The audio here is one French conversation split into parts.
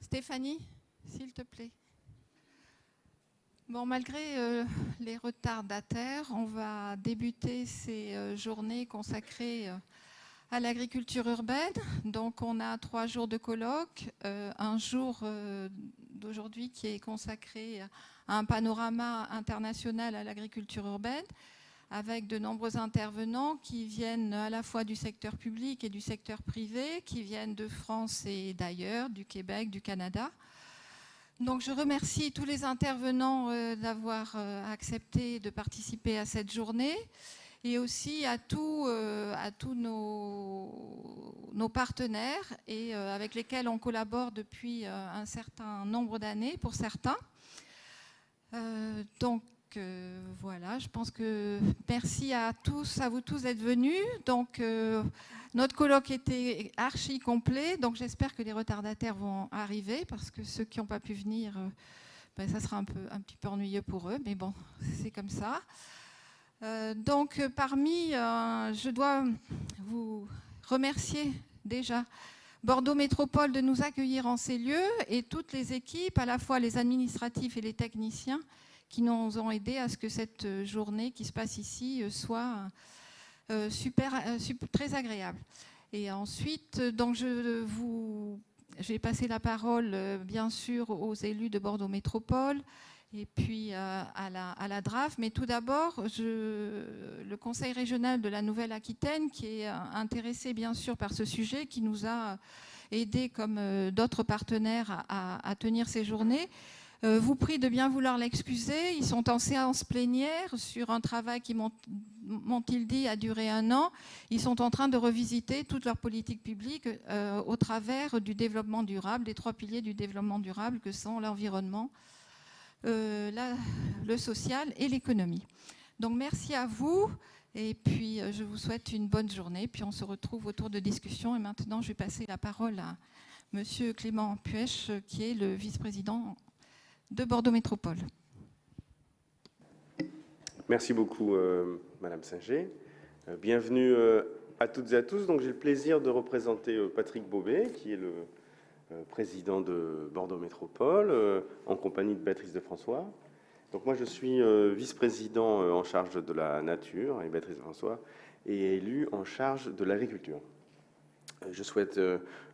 Stéphanie, s'il te plaît. Bon, malgré les retardataires, on va débuter ces journées consacrées à l'agriculture urbaine. Donc, on a 3 jours de colloque, un jour d'aujourd'hui qui est consacré à un panorama international à l'agriculture urbaine, avec de nombreux intervenants qui viennent à la fois du secteur public et du secteur privé, qui viennent de France et d'ailleurs, du Québec, du Canada. Donc je remercie tous les intervenants d'avoir accepté de participer à cette journée et aussi à tous nos partenaires et avec lesquels on collabore depuis un certain nombre d'années pour certains. Voilà, je pense que merci à vous tous d'être venus. Donc, notre colloque était archi complet, donc j'espère que les retardataires vont arriver, parce que ceux qui n'ont pas pu venir, ça sera un petit peu ennuyeux pour eux, mais bon, c'est comme ça. Je dois vous remercier déjà Bordeaux Métropole de nous accueillir en ces lieux et toutes les équipes, à la fois les administratifs et les techniciens, qui nous ont aidés à ce que cette journée qui se passe ici soit très agréable. Et ensuite, donc je vais passer la parole, bien sûr, aux élus de Bordeaux Métropole et puis à la DRAF. Mais tout d'abord, le Conseil régional de la Nouvelle-Aquitaine, qui est intéressé, bien sûr, par ce sujet, qui nous a aidés, comme d'autres partenaires, à tenir ces journées, vous prie de bien vouloir l'excuser. Ils sont en séance plénière sur un travail qui, m'ont-ils dit, a duré 1 an. Ils sont en train de revisiter toute leur politique publique au travers du développement durable, des 3 piliers du développement durable que sont l'environnement, le social et l'économie. Donc merci à vous et puis je vous souhaite une bonne journée. Puis on se retrouve autour de discussions. Et maintenant, je vais passer la parole à Monsieur Clément Puech, qui est le vice-président de Bordeaux Métropole. Merci beaucoup, Madame Singer. Bienvenue à toutes et à tous. Donc, j'ai le plaisir de représenter Patrick Bobet, qui est le président de Bordeaux Métropole, en compagnie de Béatrice de François. Donc, moi, je suis vice-président en charge de la nature, et Béatrice de François est élue en charge de l'agriculture. Je souhaite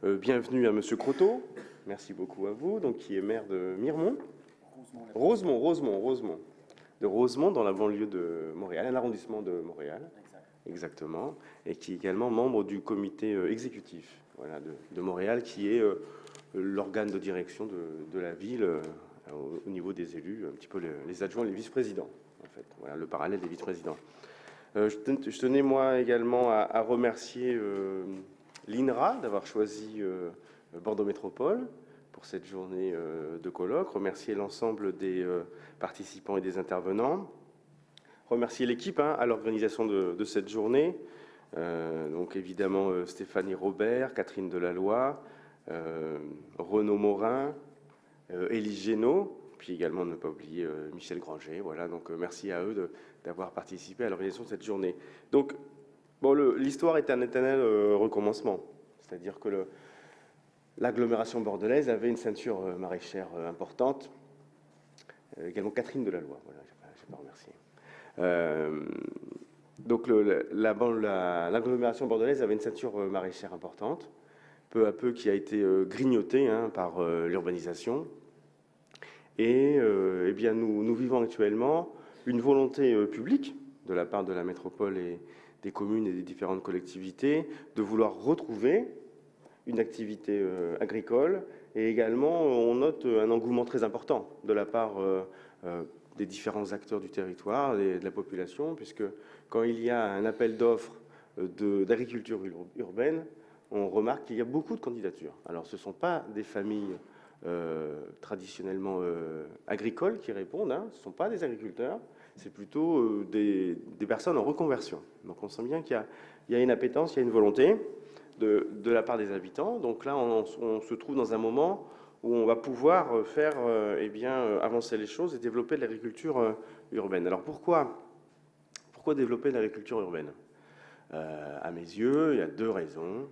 bienvenue à Monsieur Croteau. Merci beaucoup à vous, donc, qui est maire de Miremont. Rosemont. De Rosemont, dans la banlieue de Montréal, un arrondissement de Montréal. Exactement. Et qui est également membre du comité exécutif, voilà, de Montréal, qui est l'organe de direction de la ville au niveau des élus, un petit peu les adjoints, les vice-présidents, en fait. Voilà, le parallèle des vice-présidents. Je tenais, moi, également à remercier l'INRA d'avoir choisi Bordeaux Métropole pour cette journée de colloque, remercier l'ensemble des participants et des intervenants, remercier l'équipe à l'organisation de cette journée, donc évidemment Stéphanie Robert, Catherine Delalloy, Renaud Morin, Élie Génaud, puis également ne pas oublier Michel Granger. Voilà, donc merci à eux d'avoir participé à l'organisation de cette journée. Donc, bon, l'histoire est un éternel recommencement, c'est-à-dire que l'agglomération bordelaise avait une ceinture maraîchère importante. Également Catherine Delalloy, voilà, je vais pas remercier. Donc l'agglomération bordelaise avait une ceinture maraîchère importante, peu à peu qui a été grignotée par l'urbanisation. Et eh bien nous vivons actuellement une volonté publique de la part de la métropole et des communes et des différentes collectivités de vouloir retrouver une activité agricole, et également on note un engouement très important de la part des différents acteurs du territoire et de la population, puisque quand il y a un appel d'offres d'agriculture urbaine, on remarque qu'il y a beaucoup de candidatures. Alors ce ne sont pas des familles traditionnellement agricoles qui répondent, ce ne sont pas des agriculteurs, c'est plutôt des personnes en reconversion. Donc on sent bien qu'il y a une appétence, il y a une volonté de la part des habitants. Donc là, on se trouve dans un moment où on va pouvoir faire avancer les choses et développer l'agriculture urbaine. Alors pourquoi développer l'agriculture urbaine ? À mes yeux, il y a 2 raisons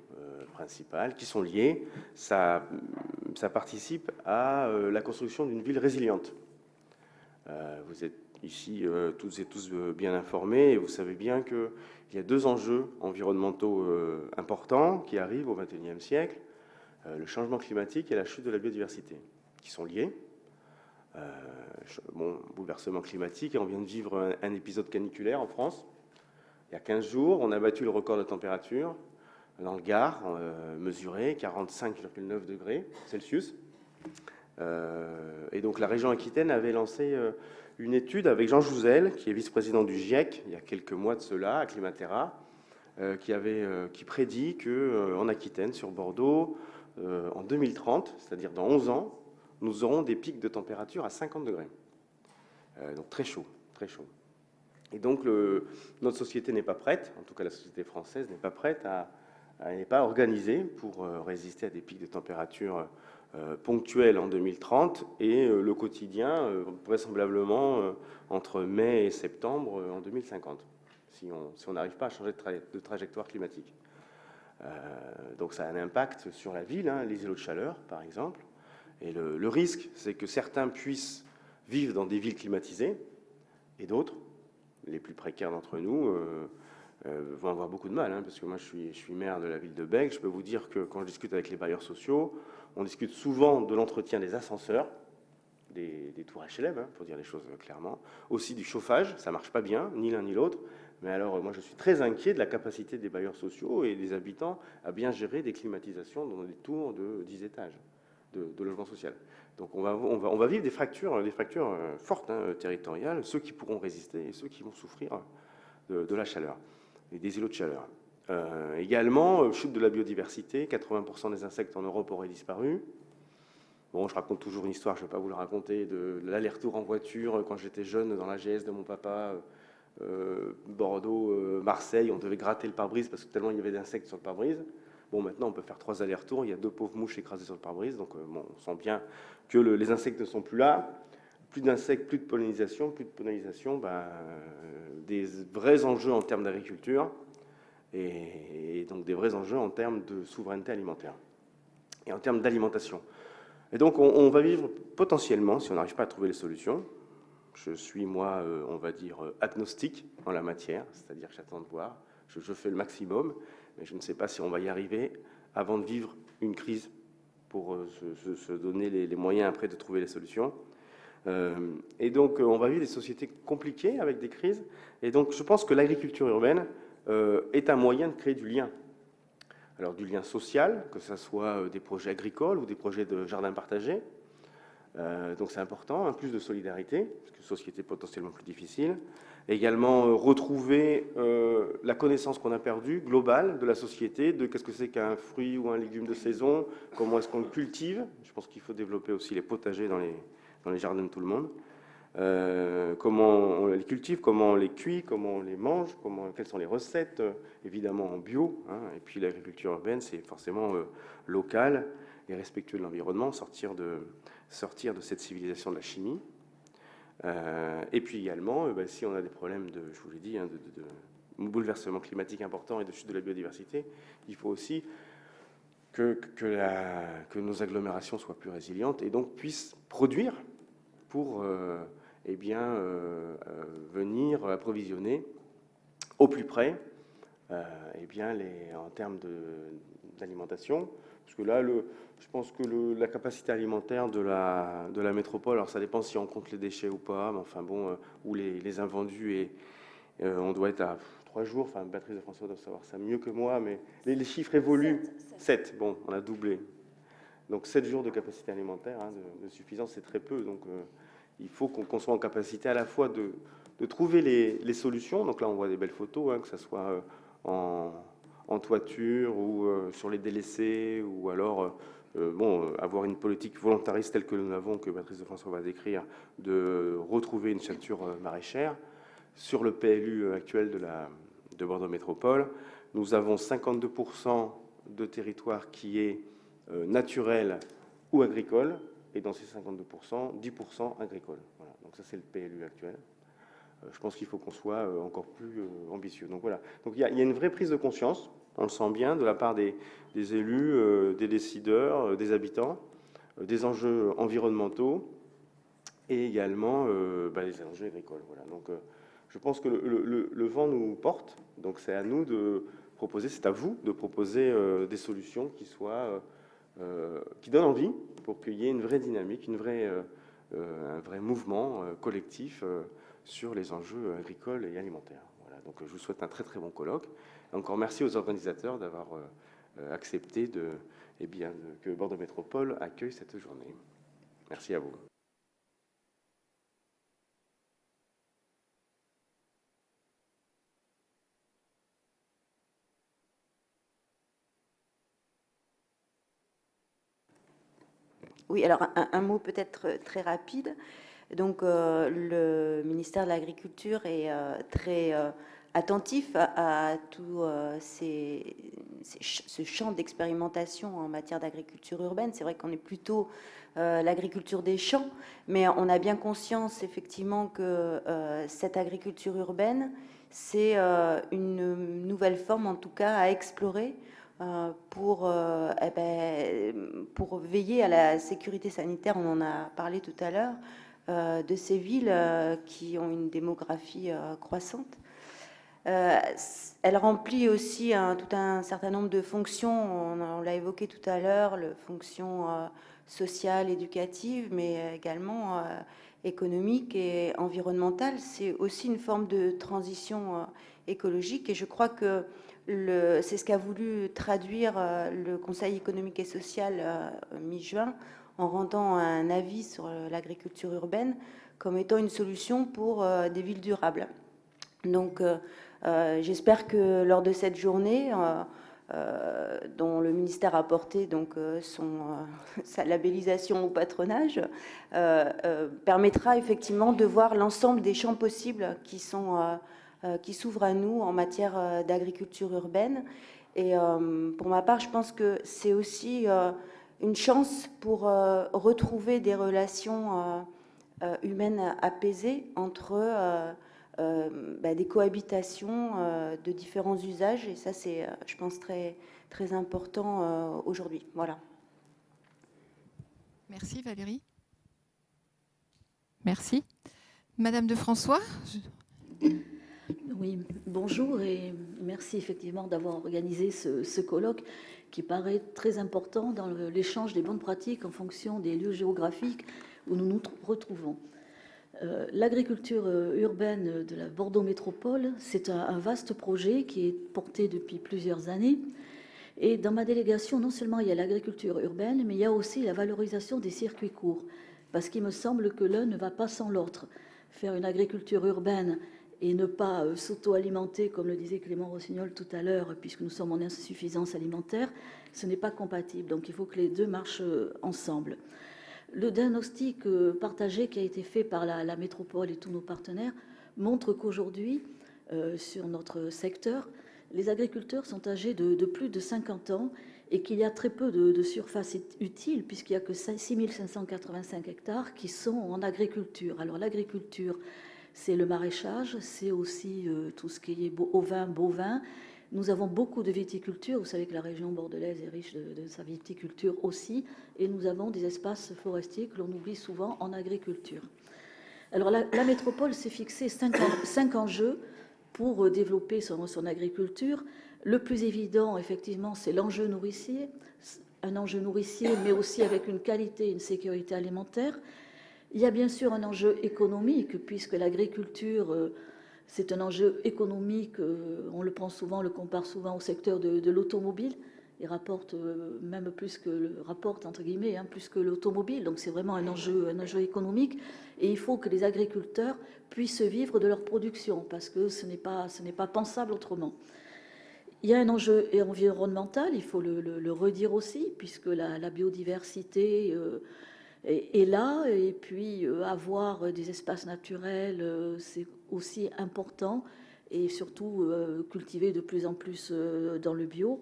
principales qui sont liées. Ça ça participe à la construction d'une ville résiliente. Vous êtes ici toutes et tous bien informés et vous savez bien qu'il y a deux enjeux environnementaux importants qui arrivent au XXIe siècle, le changement climatique et la chute de la biodiversité, qui sont liés. Bouleversement climatique, et on vient de vivre un épisode caniculaire en France. Il y a 15 jours, on a battu le record de température dans le Gard, mesuré 45,9 degrés Celsius. Et donc la région Aquitaine avait lancé une étude avec Jean Jouzel, qui est vice-président du GIEC, il y a quelques mois de cela, à Climatera, qui prédit qu'en Aquitaine, sur Bordeaux, en 2030, c'est-à-dire dans 11 ans, nous aurons des pics de température à 50 degrés. Donc très chaud, très chaud. Et donc notre société n'est pas prête, en tout cas la société française n'est pas prête, elle n'est pas organisée pour résister à des pics de température ponctuels en 2030 et le quotidien vraisemblablement entre mai et septembre en 2050, si on n'arrive pas à changer de trajectoire climatique. Donc ça a un impact sur la ville, hein, les îlots de chaleur par exemple. Et le risque, c'est que certains puissent vivre dans des villes climatisées et d'autres, les plus précaires d'entre nous, vont avoir beaucoup de mal, hein, parce que moi je suis maire de la ville de Bègles. Je peux vous dire que quand je discute avec les bailleurs sociaux, on discute souvent de l'entretien des ascenseurs, des tours HLM, hein, pour dire les choses clairement, aussi du chauffage, ça ne marche pas bien, ni l'un ni l'autre. Mais alors moi je suis très inquiet de la capacité des bailleurs sociaux et des habitants à bien gérer des climatisations dans des tours de 10 étages de logement social. Donc on va vivre des fractures fortes, hein, territoriales, ceux qui pourront résister et ceux qui vont souffrir de la chaleur et des îlots de chaleur. Également, chute de la biodiversité, 80% des insectes en Europe auraient disparu. Bon, je raconte toujours une histoire, je ne vais pas vous la raconter, de l'aller-retour en voiture quand j'étais jeune dans l'AGS de mon papa, Bordeaux, Marseille, on devait gratter le pare-brise parce que tellement il y avait d'insectes sur le pare-brise. Bon, maintenant, on peut faire 3 allers-retours. Il y a 2 pauvres mouches écrasées sur le pare-brise. Donc, bon, on sent bien que les insectes ne sont plus là. Plus d'insectes, plus de pollinisation. Plus de pollinisation, des vrais enjeux en termes d'agriculture et donc des vrais enjeux en termes de souveraineté alimentaire et en termes d'alimentation. Et donc, on va vivre potentiellement, si on n'arrive pas à trouver les solutions. Je suis, moi, on va dire, agnostique en la matière, c'est-à-dire que j'attends de voir. Je fais le maximum, mais je ne sais pas si on va y arriver avant de vivre une crise pour se donner les moyens après de trouver les solutions. Et donc, on va vivre des sociétés compliquées avec des crises. Et donc, je pense que l'agriculture urbaine est un moyen de créer du lien. Alors, du lien social, que ce soit des projets agricoles ou des projets de jardins partagés. Donc c'est important, un plus de solidarité, parce que société potentiellement plus difficile. Également retrouver la connaissance qu'on a perdue, globale, de la société, de qu'est-ce que c'est qu'un fruit ou un légume de saison, comment est-ce qu'on le cultive. Je pense qu'il faut développer aussi les potagers dans les jardins de tout le monde. Comment on les cultive, comment on les cuit, comment on les mange, quelles sont les recettes, évidemment en bio. Hein, et puis l'agriculture urbaine, c'est forcément local et respectueux de l'environnement, sortir de cette civilisation de la chimie. Et puis également, si on a des problèmes je vous l'ai dit, hein, de bouleversement climatique important et de chute de la biodiversité, il faut aussi que nos agglomérations soient plus résilientes et donc puissent produire pour venir approvisionner au plus près en termes d'alimentation. Parce que là, je pense que la capacité alimentaire de la métropole, alors ça dépend si on compte les déchets ou pas, mais enfin bon, ou les invendus, et on doit être à 3 jours, enfin Béatrice de François doit savoir ça mieux que moi, mais les chiffres évoluent. 7, bon, on a doublé. Donc 7 jours de capacité alimentaire, hein, de suffisance, c'est très peu. Donc il faut qu'on soit en capacité à la fois de trouver les solutions. Donc là, on voit des belles photos, hein, que ce soit en toiture ou sur les délaissés, ou alors avoir une politique volontariste telle que nous l'avons, que Béatrice de François va décrire, de retrouver une ceinture maraîchère. Sur le PLU actuel de Bordeaux Métropole, nous avons 52% de territoire qui est naturel ou agricole, et dans ces 52%, 10% agricole. Voilà. Donc ça, c'est le PLU actuel. Je pense qu'il faut qu'on soit encore plus ambitieux. Donc voilà. Donc il y a une vraie prise de conscience, on le sent bien, de la part des élus, des décideurs, des habitants, des enjeux environnementaux et également les enjeux agricoles. Voilà. Donc, je pense que le vent nous porte, donc c'est à nous de proposer, c'est à vous de proposer des solutions qui donnent envie pour qu'il y ait une vraie dynamique, un vrai mouvement collectif sur les enjeux agricoles et alimentaires. Voilà. Donc, je vous souhaite un très très bon colloque. Et encore merci aux organisateurs d'avoir accepté que Bordeaux Métropole accueille cette journée. Merci à vous. Oui, alors un mot peut-être très rapide. Donc le ministère de l'Agriculture est très attentif à tout ce champ d'expérimentation en matière d'agriculture urbaine. C'est vrai qu'on est plutôt l'agriculture des champs, mais on a bien conscience effectivement que cette agriculture urbaine, c'est une nouvelle forme en tout cas à explorer pour veiller à la sécurité sanitaire. On en a parlé tout à l'heure, de ces villes qui ont une démographie croissante. Elle remplit aussi tout un certain nombre de fonctions, on l'a évoqué tout à l'heure, les fonctions sociales, éducatives, mais également économiques et environnementales. C'est aussi une forme de transition écologique, et je crois que c'est ce qu'a voulu traduire le Conseil économique et social mi-juin en rendant un avis sur l'agriculture urbaine comme étant une solution pour des villes durables. Donc j'espère que lors de cette journée, dont le ministère a apporté donc, sa labellisation au patronage, permettra effectivement de voir l'ensemble des champs possibles qui s'ouvrent à nous en matière d'agriculture urbaine. Et pour ma part, je pense que c'est aussi une chance pour retrouver des relations humaines apaisées entre des cohabitations de différents usages. Et ça, c'est, je pense, très, très important aujourd'hui. Voilà. Merci Valérie. Merci. Madame de François. Oui, bonjour et merci effectivement d'avoir organisé ce colloque qui paraît très important dans l'échange des bonnes pratiques en fonction des lieux géographiques où nous nous retrouvons. L'agriculture urbaine de la Bordeaux Métropole, c'est un vaste projet qui est porté depuis plusieurs années. Et dans ma délégation, non seulement il y a l'agriculture urbaine, mais il y a aussi la valorisation des circuits courts. Parce qu'il me semble que l'un ne va pas sans l'autre. Faire une agriculture urbaine et ne pas s'auto-alimenter, comme le disait Clément Rossignol tout à l'heure, puisque nous sommes en insuffisance alimentaire, ce n'est pas compatible. Donc il faut que les deux marchent ensemble. Le diagnostic partagé qui a été fait par la métropole et tous nos partenaires montre qu'aujourd'hui, sur notre secteur, les agriculteurs sont âgés de plus de 50 ans et qu'il y a très peu de surface utile, puisqu'il n'y a que 6 585 hectares qui sont en agriculture. Alors l'agriculture, c'est le maraîchage, c'est aussi tout ce qui est ovin, bovin. Nous avons beaucoup de viticulture. Vous savez que la région bordelaise est riche de sa viticulture aussi. Et nous avons des espaces forestiers que l'on oublie souvent en agriculture. Alors la métropole s'est fixé 5 enjeux pour développer son agriculture. Le plus évident, effectivement, c'est l'enjeu nourricier. Un enjeu nourricier, mais aussi avec une qualité et une sécurité alimentaire. Il y a bien sûr un enjeu économique, puisque l'agriculture, c'est un enjeu économique. On le prend souvent, on le compare souvent au secteur de l'automobile. Il rapporte même plus que rapporte entre guillemets, plus que l'automobile. Donc c'est vraiment un enjeu économique. Et il faut que les agriculteurs puissent vivre de leur production, parce que ce n'est pas pensable autrement. Il y a un enjeu environnemental, il faut le redire aussi, puisque la biodiversité est là, et puis avoir des espaces naturels, c'est aussi important, et surtout cultiver de plus en plus dans le bio.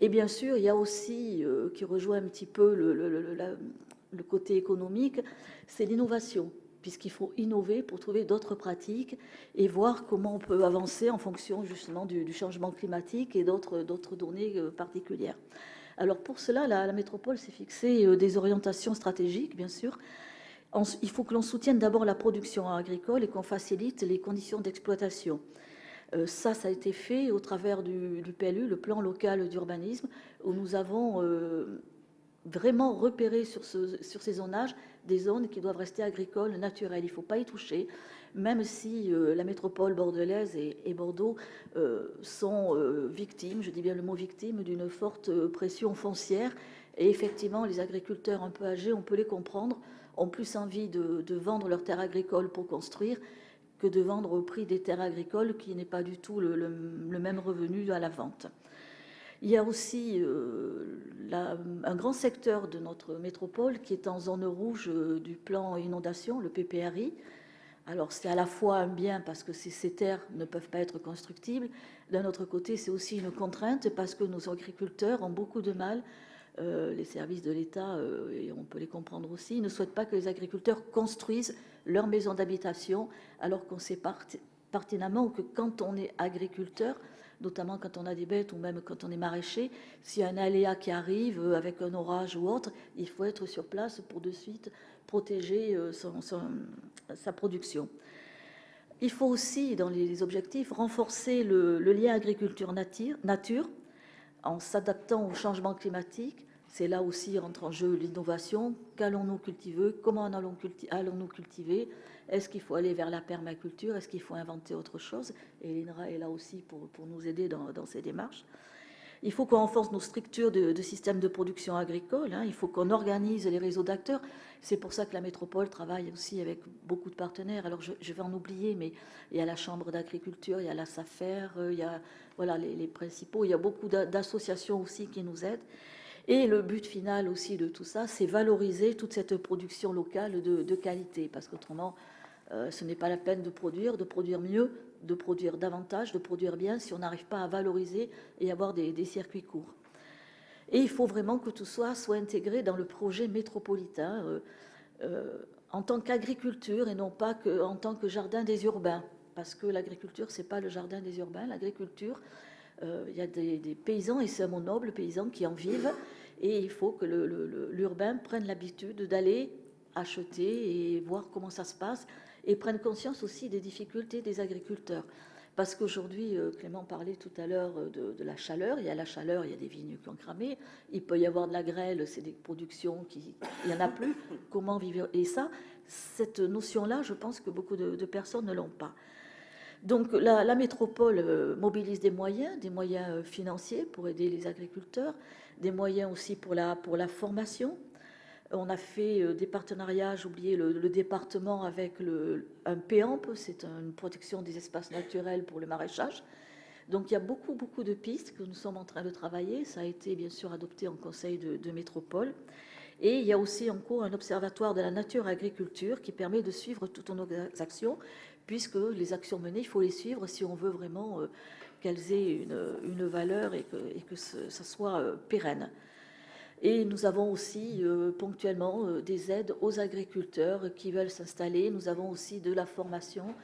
Et bien sûr, il y a aussi, qui rejoint un petit peu le côté économique, c'est l'innovation, puisqu'il faut innover pour trouver d'autres pratiques et voir comment on peut avancer en fonction justement du changement climatique et d'autres données particulières. Alors pour cela, la métropole s'est fixé des orientations stratégiques, bien sûr. Il faut que l'on soutienne d'abord la production agricole et qu'on facilite les conditions d'exploitation. Ça a été fait au travers du PLU, le plan local d'urbanisme, où nous avons vraiment repéré sur ces zonages des zones qui doivent rester agricoles, naturelles. Il ne faut pas y toucher, même si la métropole bordelaise et Bordeaux sont victimes, je dis bien le mot victime, d'une forte pression foncière. Et effectivement, les agriculteurs un peu âgés, on peut les comprendre, ont plus envie de vendre leurs terres agricoles pour construire que de vendre au prix des terres agricoles, qui n'est pas du tout le même revenu à la vente. Il y a aussi un grand secteur de notre métropole qui est en zone rouge du plan inondation, le PPRI. Alors c'est à la fois un bien parce que ces terres ne peuvent pas être constructibles. D'un autre côté, c'est aussi une contrainte parce que nos agriculteurs ont beaucoup de mal. Les services de l'État, et on peut les comprendre aussi, ne souhaitent pas que les agriculteurs construisent leur maison d'habitation, alors qu'on sait pertinemment que quand on est agriculteur, notamment quand on a des bêtes ou même quand on est maraîcher, s'il y a un aléa qui arrive avec un orage ou autre, il faut être sur place pour de suite protéger sa production. Il faut aussi, dans les objectifs, renforcer le lien agriculture-nature en s'adaptant au changement climatique. C'est là aussi rentre en jeu l'innovation. Qu'allons-nous cultiver? Comment allons-nous cultiver? Est-ce qu'il faut aller vers la permaculture? Est-ce qu'il faut inventer autre chose? Et l'INRA est là aussi pour nous aider dans ces démarches. Il faut qu'on renforce nos structures de systèmes de production agricole. Il faut qu'on organise les réseaux d'acteurs. C'est pour ça que la métropole travaille aussi avec beaucoup de partenaires. Alors, je vais en oublier, mais il y a la Chambre d'agriculture, il y a la SAFER, il y a voilà, les principaux. Il y a beaucoup d'associations aussi qui nous aident. Et le but final aussi de tout ça, c'est valoriser toute cette production locale de qualité. Parce qu'autrement, ce n'est pas la peine de produire mieux, de produire davantage, de produire bien, si on n'arrive pas à valoriser et avoir des circuits courts. Et il faut vraiment que tout soit intégré dans le projet métropolitain en tant qu'agriculture et non pas en tant que jardin des urbains. Parce que l'agriculture, ce n'est pas le jardin des urbains. L'agriculture, il y a des paysans, et c'est un mot noble, paysans qui en vivent. Et il faut que l'urbain prenne l'habitude d'aller acheter et voir comment ça se passe et prenne conscience aussi des difficultés des agriculteurs. Parce qu'aujourd'hui, Clément parlait tout à l'heure de la chaleur. Il y a la chaleur, il y a des vignes qui ont cramé. Il peut y avoir de la grêle, c'est des productions il n'y en a plus. Comment vivre? Et ça, cette notion-là, je pense que beaucoup de personnes ne l'ont pas. Donc la métropole mobilise des moyens financiers pour aider les agriculteurs, des moyens aussi pour la formation. On a fait des partenariats, j'ai oublié le département avec un PEAMP, c'est une protection des espaces naturels pour le maraîchage. Donc il y a beaucoup de pistes que nous sommes en train de travailler. Ça a été bien sûr adopté en conseil de métropole. Et il y a aussi en cours un observatoire de la nature agriculture qui permet de suivre toutes nos actions, puisque les actions menées, il faut les suivre si on veut vraiment qu'elles aient une valeur et que ça soit pérenne. Et nous avons aussi ponctuellement des aides aux agriculteurs qui veulent s'installer. Nous avons aussi de la formation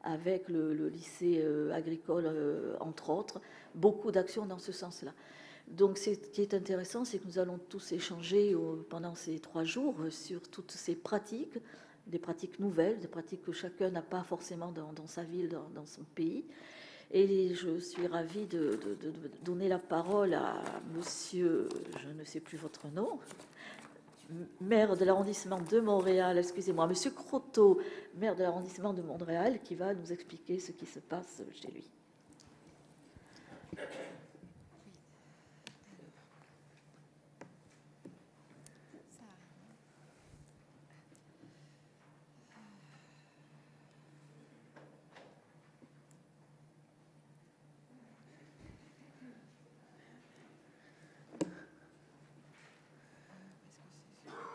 avec le lycée agricole, entre autres, beaucoup d'actions dans ce sens-là. Donc ce qui est intéressant, c'est que nous allons tous échanger pendant ces 3 jours sur toutes ces pratiques, des pratiques nouvelles, des pratiques que chacun n'a pas forcément dans sa ville, dans son pays. Et je suis ravie de donner la parole à monsieur, je ne sais plus votre nom, maire de l'arrondissement de Montréal, excusez-moi, monsieur Croteau, maire de l'arrondissement de Montréal, qui va nous expliquer ce qui se passe chez lui.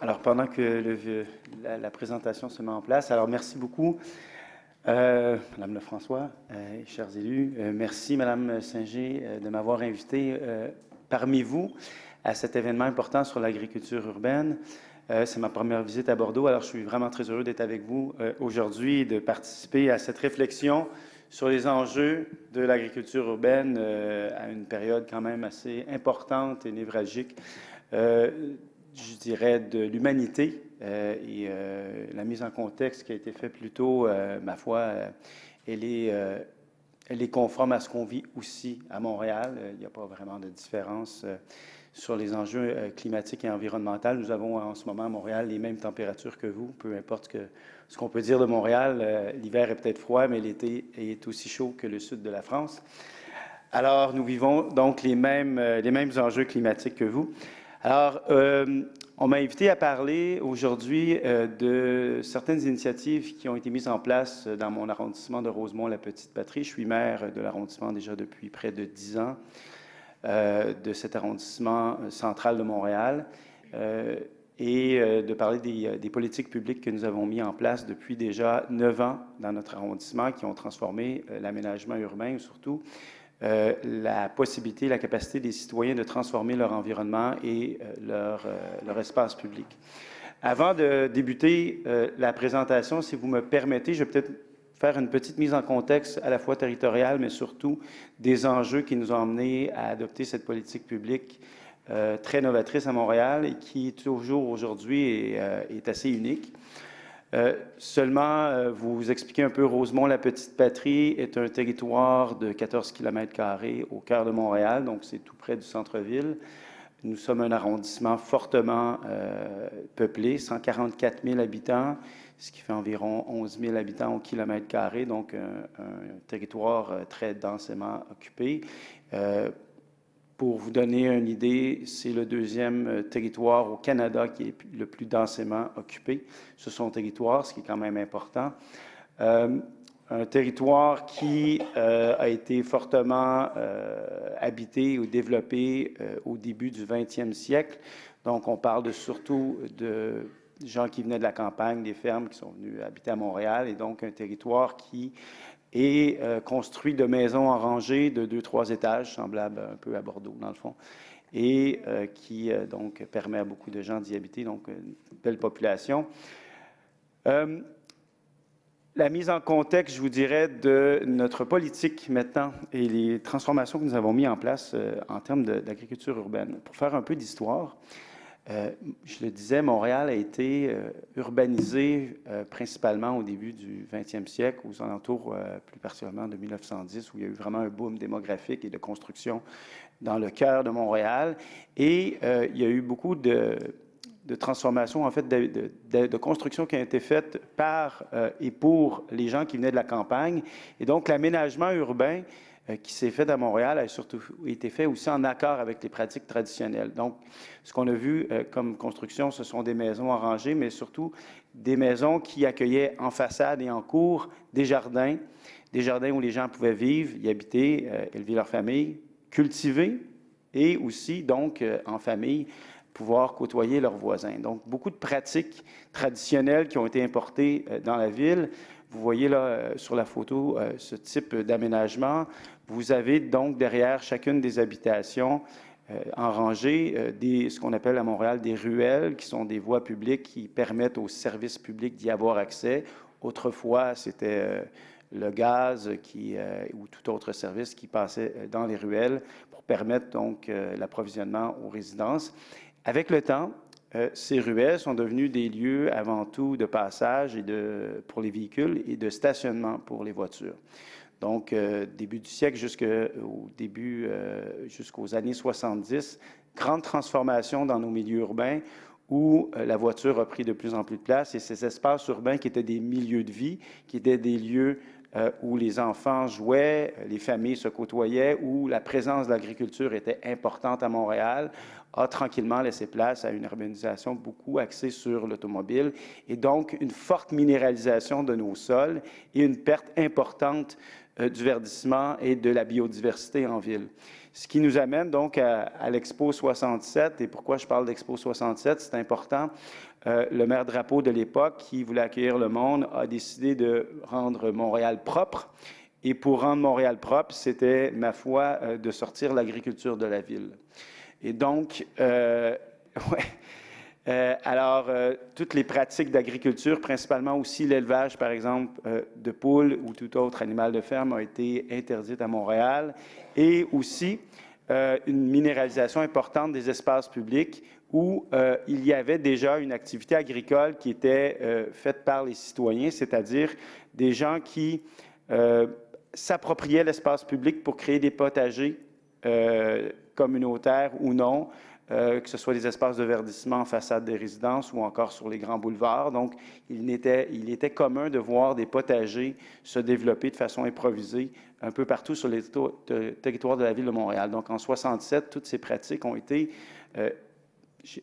Alors, pendant que la présentation se met en place, alors merci beaucoup, Madame Lefrançois, chers élus. Merci, Madame Singer, de m'avoir invité parmi vous à cet événement important sur l'agriculture urbaine. C'est ma première visite à Bordeaux, alors je suis vraiment très heureux d'être avec vous aujourd'hui et de participer à cette réflexion sur les enjeux de l'agriculture urbaine à une période quand même assez importante et névralgique, je dirais, de l'humanité. Et la mise en contexte qui a été faite plus tôt, ma foi, elle est conforme à ce qu'on vit aussi à Montréal. Il n'y a pas vraiment de différence sur les enjeux climatiques et environnementaux. Nous avons en ce moment à Montréal les mêmes températures que vous, peu importe ce qu'on peut dire de Montréal. L'hiver est peut-être froid, mais l'été est aussi chaud que le sud de la France. Alors, nous vivons donc les mêmes enjeux climatiques que vous. Alors, on m'a invité à parler aujourd'hui de certaines initiatives qui ont été mises en place dans mon arrondissement de Rosemont-la-Petite-Patrie. Je suis maire de l'arrondissement déjà depuis près de 10 ans, de cet arrondissement central de Montréal, et de parler des politiques publiques que nous avons mises en place depuis déjà 9 ans dans notre arrondissement, qui ont transformé l'aménagement urbain, surtout la possibilité, la capacité des citoyens de transformer leur environnement et leur espace public. Avant de débuter la présentation, si vous me permettez, je vais peut-être faire une petite mise en contexte à la fois territoriale, mais surtout des enjeux qui nous ont amenés à adopter cette politique publique très novatrice à Montréal et qui, toujours aujourd'hui, est assez unique. Seulement, vous expliquer un peu, Rosemont-la-Petite-Patrie est un territoire de 14 km² au cœur de Montréal, donc c'est tout près du centre-ville. Nous sommes un arrondissement fortement peuplé, 144 000 habitants, ce qui fait environ 11 000 habitants au kilomètre-carré, donc un territoire très densément occupé. Pour vous donner une idée, c'est le deuxième territoire au Canada qui est le plus densément occupé sur son territoire, ce qui est quand même important. Un territoire qui a été fortement habité ou développé au début du 20e siècle. Donc, on parle surtout de gens qui venaient de la campagne, des fermes qui sont venus habiter à Montréal, et donc un territoire qui est construit de maisons en rangée de 2-3 étages, semblable un peu à Bordeaux, dans le fond, et qui donc permet à beaucoup de gens d'y habiter, donc une belle population. La mise en contexte, je vous dirais, de notre politique maintenant et les transformations que nous avons mises en place en termes d'agriculture urbaine. Pour faire un peu d'histoire, je le disais, Montréal a été urbanisé principalement au début du 20e siècle, aux alentours plus particulièrement de 1910, où il y a eu vraiment un boom démographique et de construction dans le cœur de Montréal. Et il y a eu beaucoup de transformations, en fait, de construction qui ont été faites par et pour les gens qui venaient de la campagne. Et donc, l'aménagement urbain qui s'est fait à Montréal a surtout été fait aussi en accord avec les pratiques traditionnelles. Donc, ce qu'on a vu comme construction, ce sont des maisons en rangée, mais surtout des maisons qui accueillaient en façade et en cour des jardins où les gens pouvaient vivre, y habiter, élever leur famille, cultiver et aussi, donc, en famille, pouvoir côtoyer leurs voisins. Donc, beaucoup de pratiques traditionnelles qui ont été importées dans la ville. Vous voyez là sur la photo ce type d'aménagement. Vous avez donc derrière chacune des habitations en rangée ce qu'on appelle à Montréal des ruelles, qui sont des voies publiques qui permettent aux services publics d'y avoir accès. Autrefois, c'était le gaz ou tout autre service qui passait dans les ruelles pour permettre donc l'approvisionnement aux résidences. Avec le temps, ces ruelles sont devenues des lieux avant tout de passage pour les véhicules et de stationnement pour les voitures. Donc, début du siècle jusqu'aux années 70, grande transformation dans nos milieux urbains où la voiture a pris de plus en plus de place et ces espaces urbains qui étaient des milieux de vie, qui étaient des lieux où les enfants jouaient, les familles se côtoyaient, où la présence de l'agriculture était importante à Montréal, a tranquillement laissé place à une urbanisation beaucoup axée sur l'automobile et donc une forte minéralisation de nos sols et une perte importante du verdissement et de la biodiversité en ville. Ce qui nous amène donc à l'Expo 67. Et pourquoi je parle d'Expo 67? C'est important. Le maire Drapeau de l'époque, qui voulait accueillir le monde, a décidé de rendre Montréal propre. Et pour rendre Montréal propre, c'était, ma foi, de sortir l'agriculture de la ville. Et donc, Toutes les pratiques d'agriculture, principalement aussi l'élevage, par exemple, de poules ou tout autre animal de ferme, ont été interdites à Montréal. Et aussi une minéralisation importante des espaces publics où il y avait déjà une activité agricole qui était faite par les citoyens, c'est-à-dire des gens qui s'appropriaient l'espace public pour créer des potagers communautaires ou non, que ce soit des espaces de verdissement en façade des résidences ou encore sur les grands boulevards. Donc, il était commun de voir des potagers se développer de façon improvisée un peu partout sur les territoires de la Ville de Montréal. Donc, en 1967, toutes ces pratiques ont été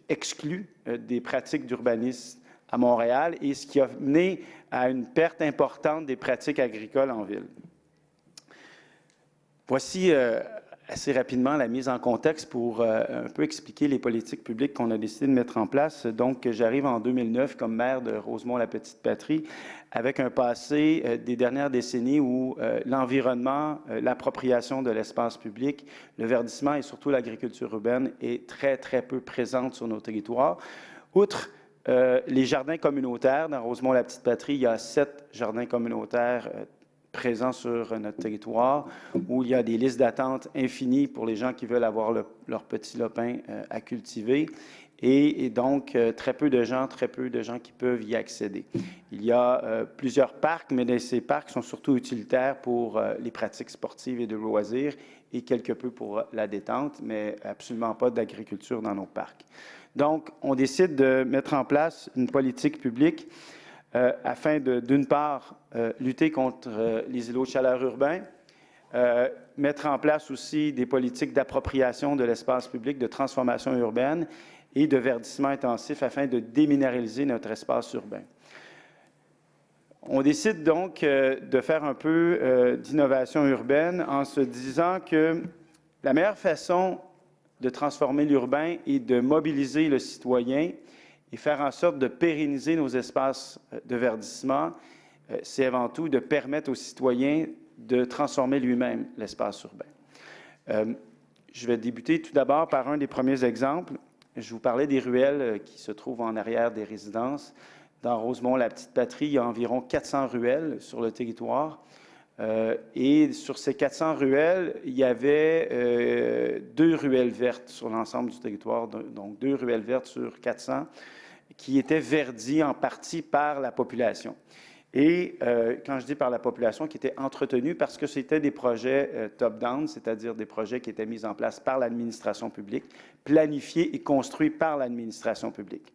exclues des pratiques d'urbanisme à Montréal, et ce qui a mené à une perte importante des pratiques agricoles en ville. Voici assez rapidement la mise en contexte pour un peu expliquer les politiques publiques qu'on a décidé de mettre en place. Donc, j'arrive en 2009 comme maire de Rosemont-la-Petite-Patrie avec un passé des dernières décennies où l'environnement, l'appropriation de l'espace public, le verdissement et surtout l'agriculture urbaine est très, très peu présente sur nos territoires. Outre les jardins communautaires, dans Rosemont-la-Petite-Patrie, il y a 7 jardins communautaires présents sur notre territoire, où il y a des listes d'attente infinies pour les gens qui veulent avoir leur petit lopin à cultiver, et donc très peu de gens qui peuvent y accéder. Il y a plusieurs parcs, mais ces parcs sont surtout utilitaires pour les pratiques sportives et de loisirs, et quelque peu pour la détente, mais absolument pas d'agriculture dans nos parcs. Donc, on décide de mettre en place une politique publique afin de, d'une part, lutter contre les îlots de chaleur urbains, mettre en place aussi des politiques d'appropriation de l'espace public, de transformation urbaine et de verdissement intensif afin de déminéraliser notre espace urbain. On décide donc de faire un peu d'innovation urbaine en se disant que la meilleure façon de transformer l'urbain est de mobiliser le citoyen et faire en sorte de pérenniser nos espaces de verdissement, c'est avant tout de permettre aux citoyens de transformer lui-même l'espace urbain. Je vais débuter tout d'abord par un des premiers exemples. Je vous parlais des ruelles qui se trouvent en arrière des résidences. Dans Rosemont-la-Petite-Patrie, il y a environ 400 ruelles sur le territoire. Et sur ces 400 ruelles, il y avait 2 ruelles vertes sur l'ensemble du territoire, donc 2 ruelles vertes sur 400, qui étaient verdies en partie par la population. Et quand je dis par la population, qui étaient entretenues parce que c'était des projets top-down, c'est-à-dire des projets qui étaient mis en place par l'administration publique, planifiés et construits par l'administration publique.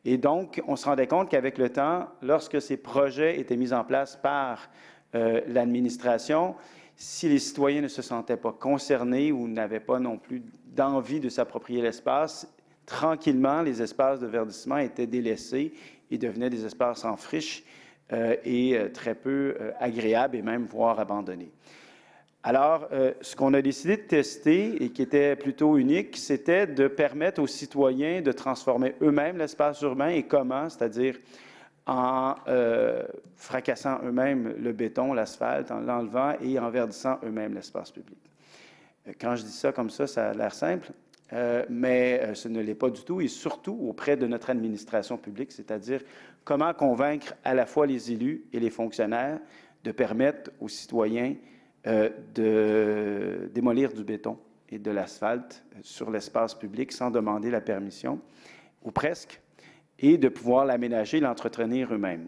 Et donc, on se rendait compte qu'avec le temps, lorsque ces projets étaient mis en place par l'administration, si les citoyens ne se sentaient pas concernés ou n'avaient pas non plus d'envie de s'approprier l'espace, tranquillement, les espaces de verdissement étaient délaissés et devenaient des espaces en friche et très peu agréables et même voire abandonnés. Alors, ce qu'on a décidé de tester et qui était plutôt unique, c'était de permettre aux citoyens de transformer eux-mêmes l'espace urbain. Et comment? C'est-à-dire en fracassant eux-mêmes le béton, l'asphalte, en l'enlevant et en verdissant eux-mêmes l'espace public. Quand je dis ça comme ça a l'air simple, mais ce ne l'est pas du tout, et surtout auprès de notre administration publique, c'est-à-dire comment convaincre à la fois les élus et les fonctionnaires de permettre aux citoyens de démolir du béton et de l'asphalte sur l'espace public sans demander la permission, ou presque, et de pouvoir l'aménager et l'entretenir eux-mêmes.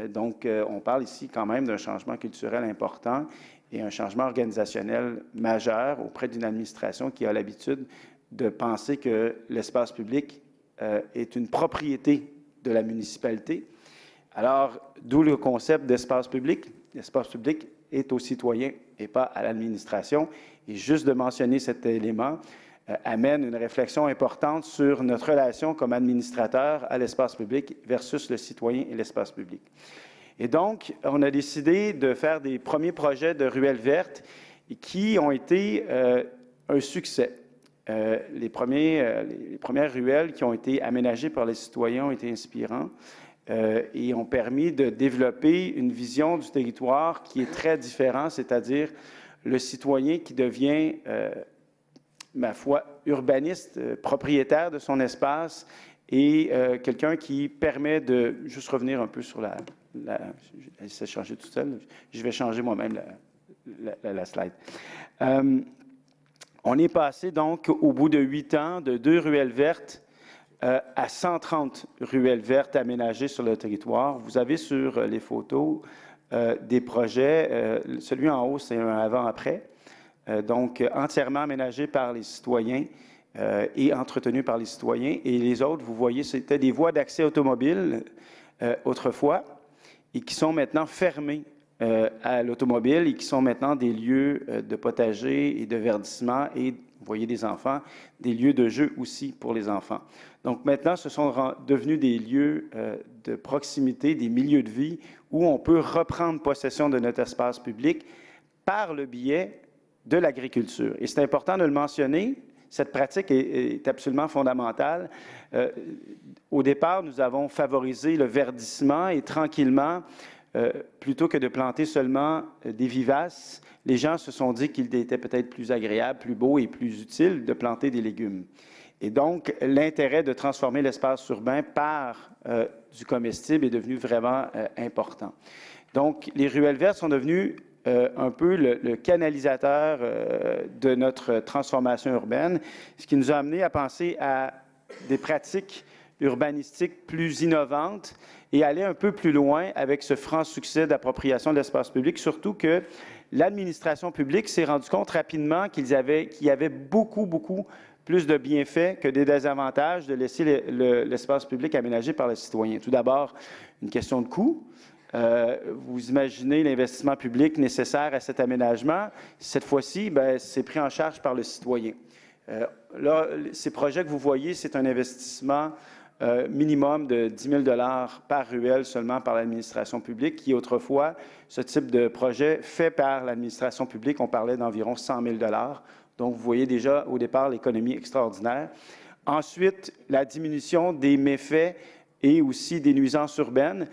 Donc, on parle ici quand même d'un changement culturel important et un changement organisationnel majeur auprès d'une administration qui a l'habitude de penser que l'espace public est une propriété de la municipalité. Alors, d'où le concept d'espace public. L'espace public est aux citoyens et pas à l'administration. Et juste de mentionner cet élément amène une réflexion importante sur notre relation comme administrateur à l'espace public versus le citoyen et l'espace public. Et donc, on a décidé de faire des premiers projets de ruelles vertes qui ont été un succès. Les premières ruelles qui ont été aménagées par les citoyens ont été inspirants et ont permis de développer une vision du territoire qui est très différente, c'est-à-dire le citoyen qui devient, ma foi, urbaniste, propriétaire de son espace et quelqu'un qui permet de juste revenir un peu sur elle s'est changée toute seule. Je vais changer moi-même la slide. On est passé donc au bout de 8 ans de 2 ruelles vertes à 130 ruelles vertes aménagées sur le territoire. Vous avez sur les photos des projets. Celui en haut, c'est un avant-après. Donc, entièrement aménagé par les citoyens et entretenu par les citoyens. Et les autres, vous voyez, c'était des voies d'accès automobile autrefois et qui sont maintenant fermées à l'automobile et qui sont maintenant des lieux de potager et de verdissement et, vous voyez des enfants, des lieux de jeu aussi pour les enfants. Donc maintenant, ce sont devenus des lieux de proximité, des milieux de vie où on peut reprendre possession de notre espace public par le biais de l'agriculture. Et c'est important de le mentionner, cette pratique est absolument fondamentale. Au départ, nous avons favorisé le verdissement et tranquillement, plutôt que de planter seulement des vivaces, les gens se sont dit qu'il était peut-être plus agréable, plus beau et plus utile de planter des légumes. Et donc, l'intérêt de transformer l'espace urbain par du comestible est devenu vraiment important. Donc, les ruelles vertes sont devenues un peu le canalisateur de notre transformation urbaine, ce qui nous a amené à penser à des pratiques urbanistiques plus innovantes et aller un peu plus loin avec ce franc succès d'appropriation de l'espace public, surtout que l'administration publique s'est rendue compte rapidement qu'il y avait beaucoup plus de bienfaits que des désavantages de laisser l'espace public aménagé par les citoyens. Tout d'abord, une question de coût. Vous imaginez l'investissement public nécessaire à cet aménagement. Cette fois-ci, c'est pris en charge par le citoyen. Là, ces projets que vous voyez, c'est un investissement minimum de 10 000 $ par ruelle seulement par l'administration publique, qui autrefois, ce type de projet fait par l'administration publique, on parlait d'environ 100 000 $. Donc, vous voyez déjà au départ l'économie extraordinaire. Ensuite, la diminution des méfaits et aussi des nuisances urbaines.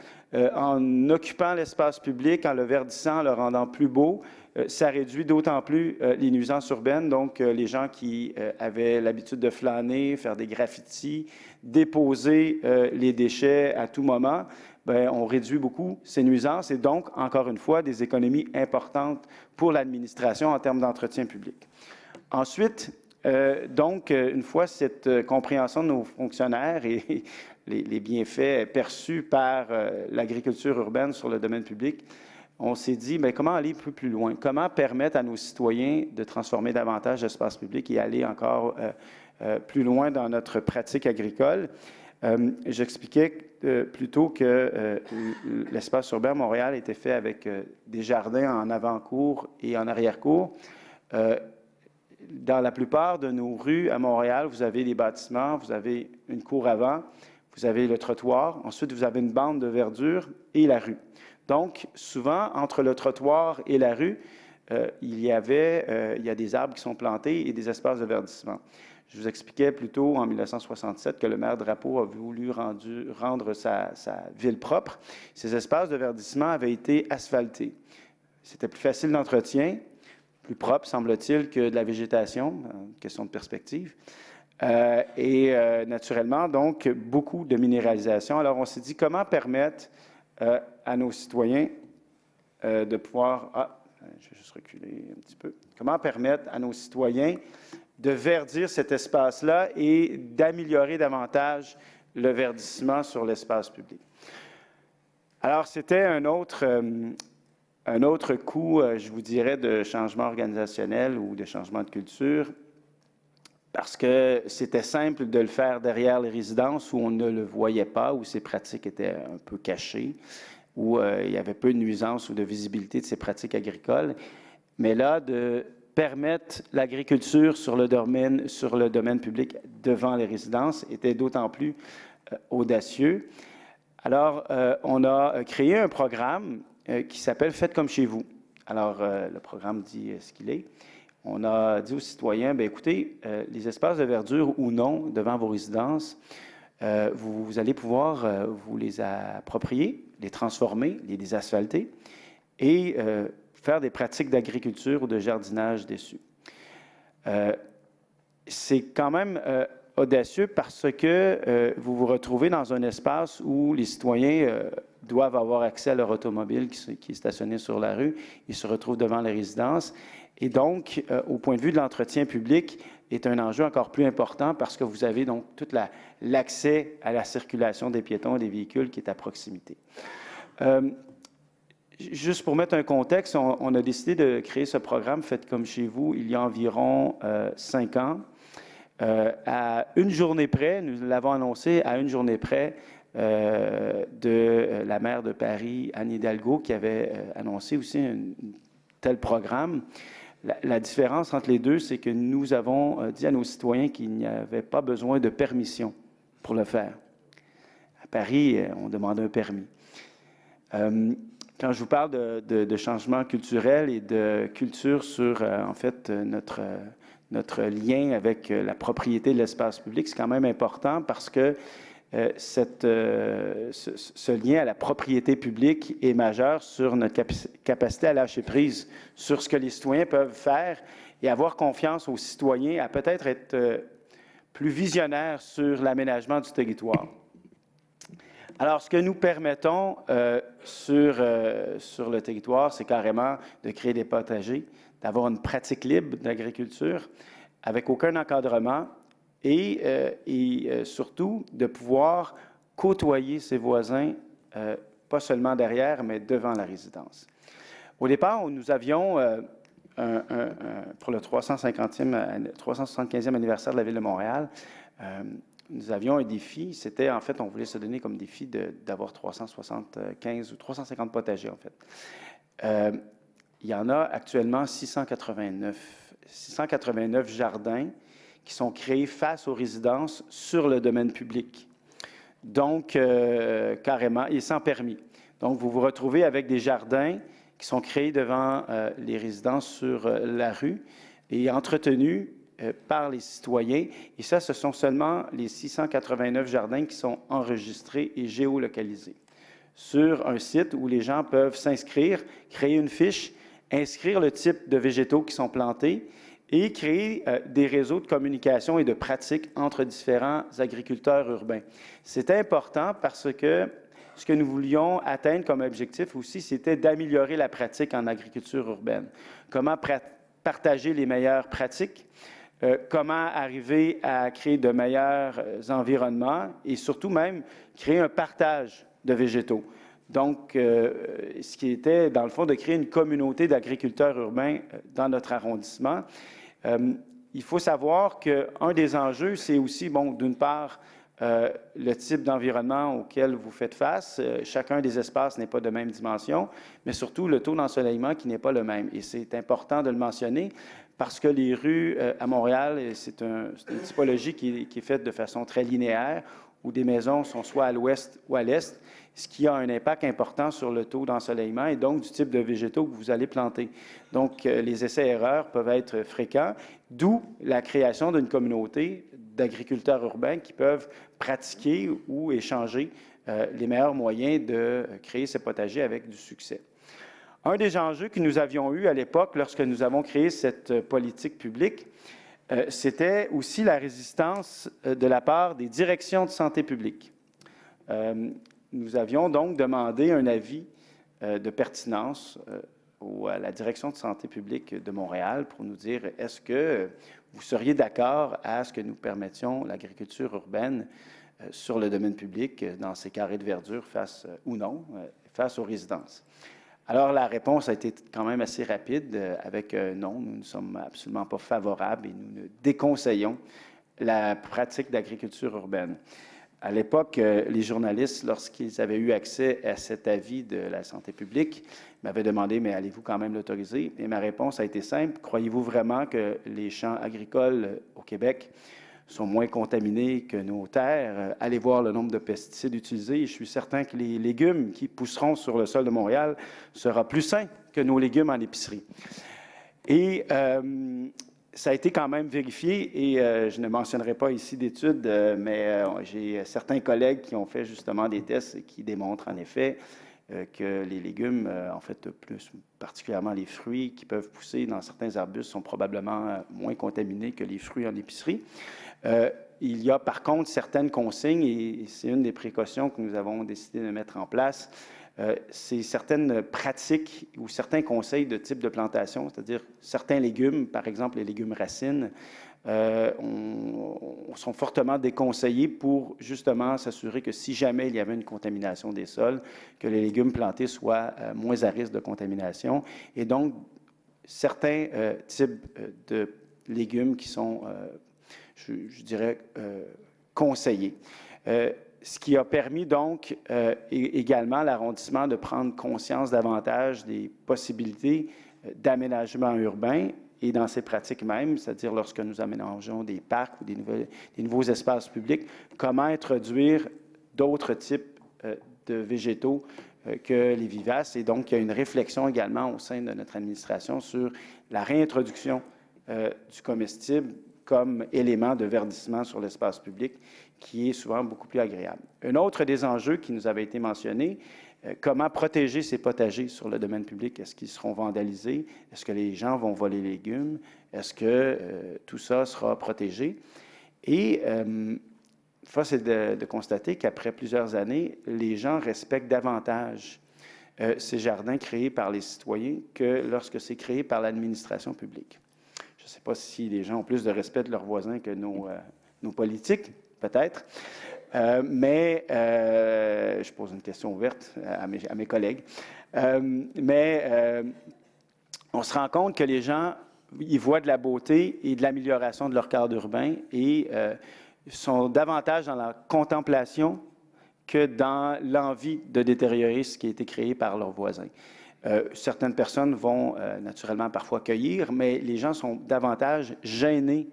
En occupant l'espace public, en le verdissant, en le rendant plus beau, ça réduit d'autant plus les nuisances urbaines. Donc, les gens qui avaient l'habitude de flâner, faire des graffitis, déposer les déchets à tout moment, on réduit beaucoup ces nuisances et donc, encore une fois, des économies importantes pour l'administration en termes d'entretien public. Ensuite, donc, une fois cette compréhension de nos fonctionnaires et les bienfaits perçus par l'agriculture urbaine sur le domaine public, on s'est dit, comment aller un peu plus loin? Comment permettre à nos citoyens de transformer davantage l'espace public et aller encore plus loin dans notre pratique agricole? J'expliquais plutôt que l'espace urbain à Montréal était fait avec des jardins en avant-cour et en arrière-cour. Dans la plupart de nos rues à Montréal, vous avez des bâtiments, vous avez une cour avant, vous avez le trottoir, ensuite vous avez une bande de verdure et la rue. Donc, souvent, entre le trottoir et la rue, il y a des arbres qui sont plantés et des espaces de verdissement. Je vous expliquais plus tôt, en 1967, que le maire Drapeau a voulu rendre sa ville propre. Ces espaces de verdissement avaient été asphaltés. C'était plus facile d'entretien, plus propre, semble-t-il, que de la végétation, question de perspective. Naturellement, donc, beaucoup de minéralisation. Alors, on s'est dit, comment permettre à nos citoyens de pouvoir... je vais juste reculer un petit peu. Comment permettre à nos citoyens de verdir cet espace-là et d'améliorer davantage le verdissement sur l'espace public? Alors, c'était un autre coup, je vous dirais, de changement organisationnel ou de changement de culture, parce que c'était simple de le faire derrière les résidences où on ne le voyait pas, où ces pratiques étaient un peu cachées, où il y avait peu de nuisances ou de visibilité de ces pratiques agricoles. Mais là, de permettre l'agriculture sur le domaine public devant les résidences était d'autant plus audacieux. Alors, on a créé un programme qui s'appelle « Faites comme chez vous ». Alors, le programme dit ce qu'il est. On a dit aux citoyens, écoutez, les espaces de verdure ou non devant vos résidences, vous allez pouvoir vous les approprier, les transformer, les désasphalter et faire des pratiques d'agriculture ou de jardinage dessus. C'est quand même audacieux parce que vous vous retrouvez dans un espace où les citoyens doivent avoir accès à leur automobile qui est stationnée sur la rue. Ils se retrouvent devant les résidences. Et donc, au point de vue de l'entretien public, est un enjeu encore plus important parce que vous avez donc tout l'accès à la circulation des piétons et des véhicules qui est à proximité. Juste pour mettre un contexte, on a décidé de créer ce programme Faites comme chez vous il y a environ 5 ans. À une journée près, nous l'avons annoncé à une journée près de la maire de Paris, Anne Hidalgo, qui avait annoncé aussi un tel programme. La différence entre les deux, c'est que nous avons dit à nos citoyens qu'il n'y avait pas besoin de permission pour le faire. À Paris, on demande un permis. Quand je vous parle de changement culturel et de culture sur, en fait, notre lien avec la propriété de l'espace public, c'est quand même important parce que ce lien à la propriété publique est majeur sur notre capacité à lâcher prise, sur ce que les citoyens peuvent faire et avoir confiance aux citoyens à peut-être être plus visionnaires sur l'aménagement du territoire. Alors, ce que nous permettons sur le territoire, c'est carrément de créer des potagers, d'avoir une pratique libre d'agriculture avec aucun encadrement et surtout de pouvoir côtoyer ses voisins, pas seulement derrière, mais devant la résidence. Au départ, nous avions, pour le 375e anniversaire de la Ville de Montréal, nous avions un défi, c'était en fait, on voulait se donner comme défi d'avoir 375 ou 350 potagers en fait. Il y en a actuellement 689 jardins qui sont créés face aux résidences sur le domaine public. Donc, carrément, et sans permis. Donc, vous vous retrouvez avec des jardins qui sont créés devant les résidences sur la rue et entretenus par les citoyens. Et ça, ce sont seulement les 689 jardins qui sont enregistrés et géolocalisés sur un site où les gens peuvent s'inscrire, créer une fiche, inscrire le type de végétaux qui sont plantés et créer des réseaux de communication et de pratique entre différents agriculteurs urbains. C'est important parce que ce que nous voulions atteindre comme objectif aussi, c'était d'améliorer la pratique en agriculture urbaine. Comment partager les meilleures pratiques, comment arriver à créer de meilleurs environnements et surtout même créer un partage de végétaux. Donc, ce qui était, dans le fond, de créer une communauté d'agriculteurs urbains dans notre arrondissement. Il faut savoir qu'un des enjeux, c'est aussi, bon, d'une part, le type d'environnement auquel vous faites face. Chacun des espaces n'est pas de même dimension, mais surtout le taux d'ensoleillement qui n'est pas le même. Et c'est important de le mentionner parce que les rues à Montréal, c'est une typologie qui est faite de façon très linéaire, où des maisons sont soit à l'ouest ou à l'est, ce qui a un impact important sur le taux d'ensoleillement et donc du type de végétaux que vous allez planter. Donc, les essais-erreurs peuvent être fréquents, d'où la création d'une communauté d'agriculteurs urbains qui peuvent pratiquer ou échanger les meilleurs moyens de créer ces potagers avec du succès. Un des enjeux que nous avions eu à l'époque, lorsque nous avons créé cette politique publique, c'était aussi la résistance de la part des directions de santé publique. Nous avions donc demandé un avis de pertinence à la direction de santé publique de Montréal pour nous dire est-ce que vous seriez d'accord à ce que nous permettions l'agriculture urbaine sur le domaine public dans ces carrés de verdure ou non, face aux résidences. Alors, la réponse a été quand même assez rapide avec non, nous ne sommes absolument pas favorables et nous ne déconseillons la pratique d'agriculture urbaine. À l'époque, les journalistes, lorsqu'ils avaient eu accès à cet avis de la santé publique, m'avaient demandé, mais allez-vous quand même l'autoriser? Et ma réponse a été simple. Croyez-vous vraiment que les champs agricoles au Québec sont moins contaminés que nos terres? Allez voir le nombre de pesticides utilisés. Je suis certain que les légumes qui pousseront sur le sol de Montréal seront plus sains que nos légumes en épicerie. Et ça a été quand même vérifié, et je ne mentionnerai pas ici d'études, mais j'ai certains collègues qui ont fait justement des tests qui démontrent en effet que les légumes, en fait, plus particulièrement les fruits qui peuvent pousser dans certains arbustes sont probablement moins contaminés que les fruits en épicerie. il y a par contre certaines consignes, et c'est une des précautions que nous avons décidé de mettre en place, c'est certaines pratiques ou certains conseils de type de plantation, c'est-à-dire certains légumes, par exemple les légumes racines, sont fortement déconseillés pour justement s'assurer que si jamais il y avait une contamination des sols, que les légumes plantés soient moins à risque de contamination. Et donc, certains types de légumes qui sont, je dirais, conseillés. Ce qui a permis donc également à l'arrondissement de prendre conscience davantage des possibilités d'aménagement urbain et dans ces pratiques même, c'est-à-dire lorsque nous aménageons des parcs ou des nouveaux espaces publics, comment introduire d'autres types de végétaux que les vivaces. Et donc, il y a une réflexion également au sein de notre administration sur la réintroduction du comestible comme élément de verdissement sur l'espace public, qui est souvent beaucoup plus agréable. Un autre des enjeux qui nous avait été mentionné, comment protéger ces potagers sur le domaine public? Est-ce qu'ils seront vandalisés? Est-ce que les gens vont voler les légumes? Est-ce que tout ça sera protégé? Et force est de constater qu'après plusieurs années, les gens respectent davantage ces jardins créés par les citoyens que lorsque c'est créé par l'administration publique. Je ne sais pas si les gens ont plus de respect de leurs voisins que nos politiques, peut-être. Mais je pose une question ouverte à mes collègues. On se rend compte que les gens, ils voient de la beauté et de l'amélioration de leur cadre urbain et sont davantage dans la contemplation que dans l'envie de détériorer ce qui a été créé par leurs voisins. Certaines personnes vont naturellement parfois cueillir, mais les gens sont davantage gênés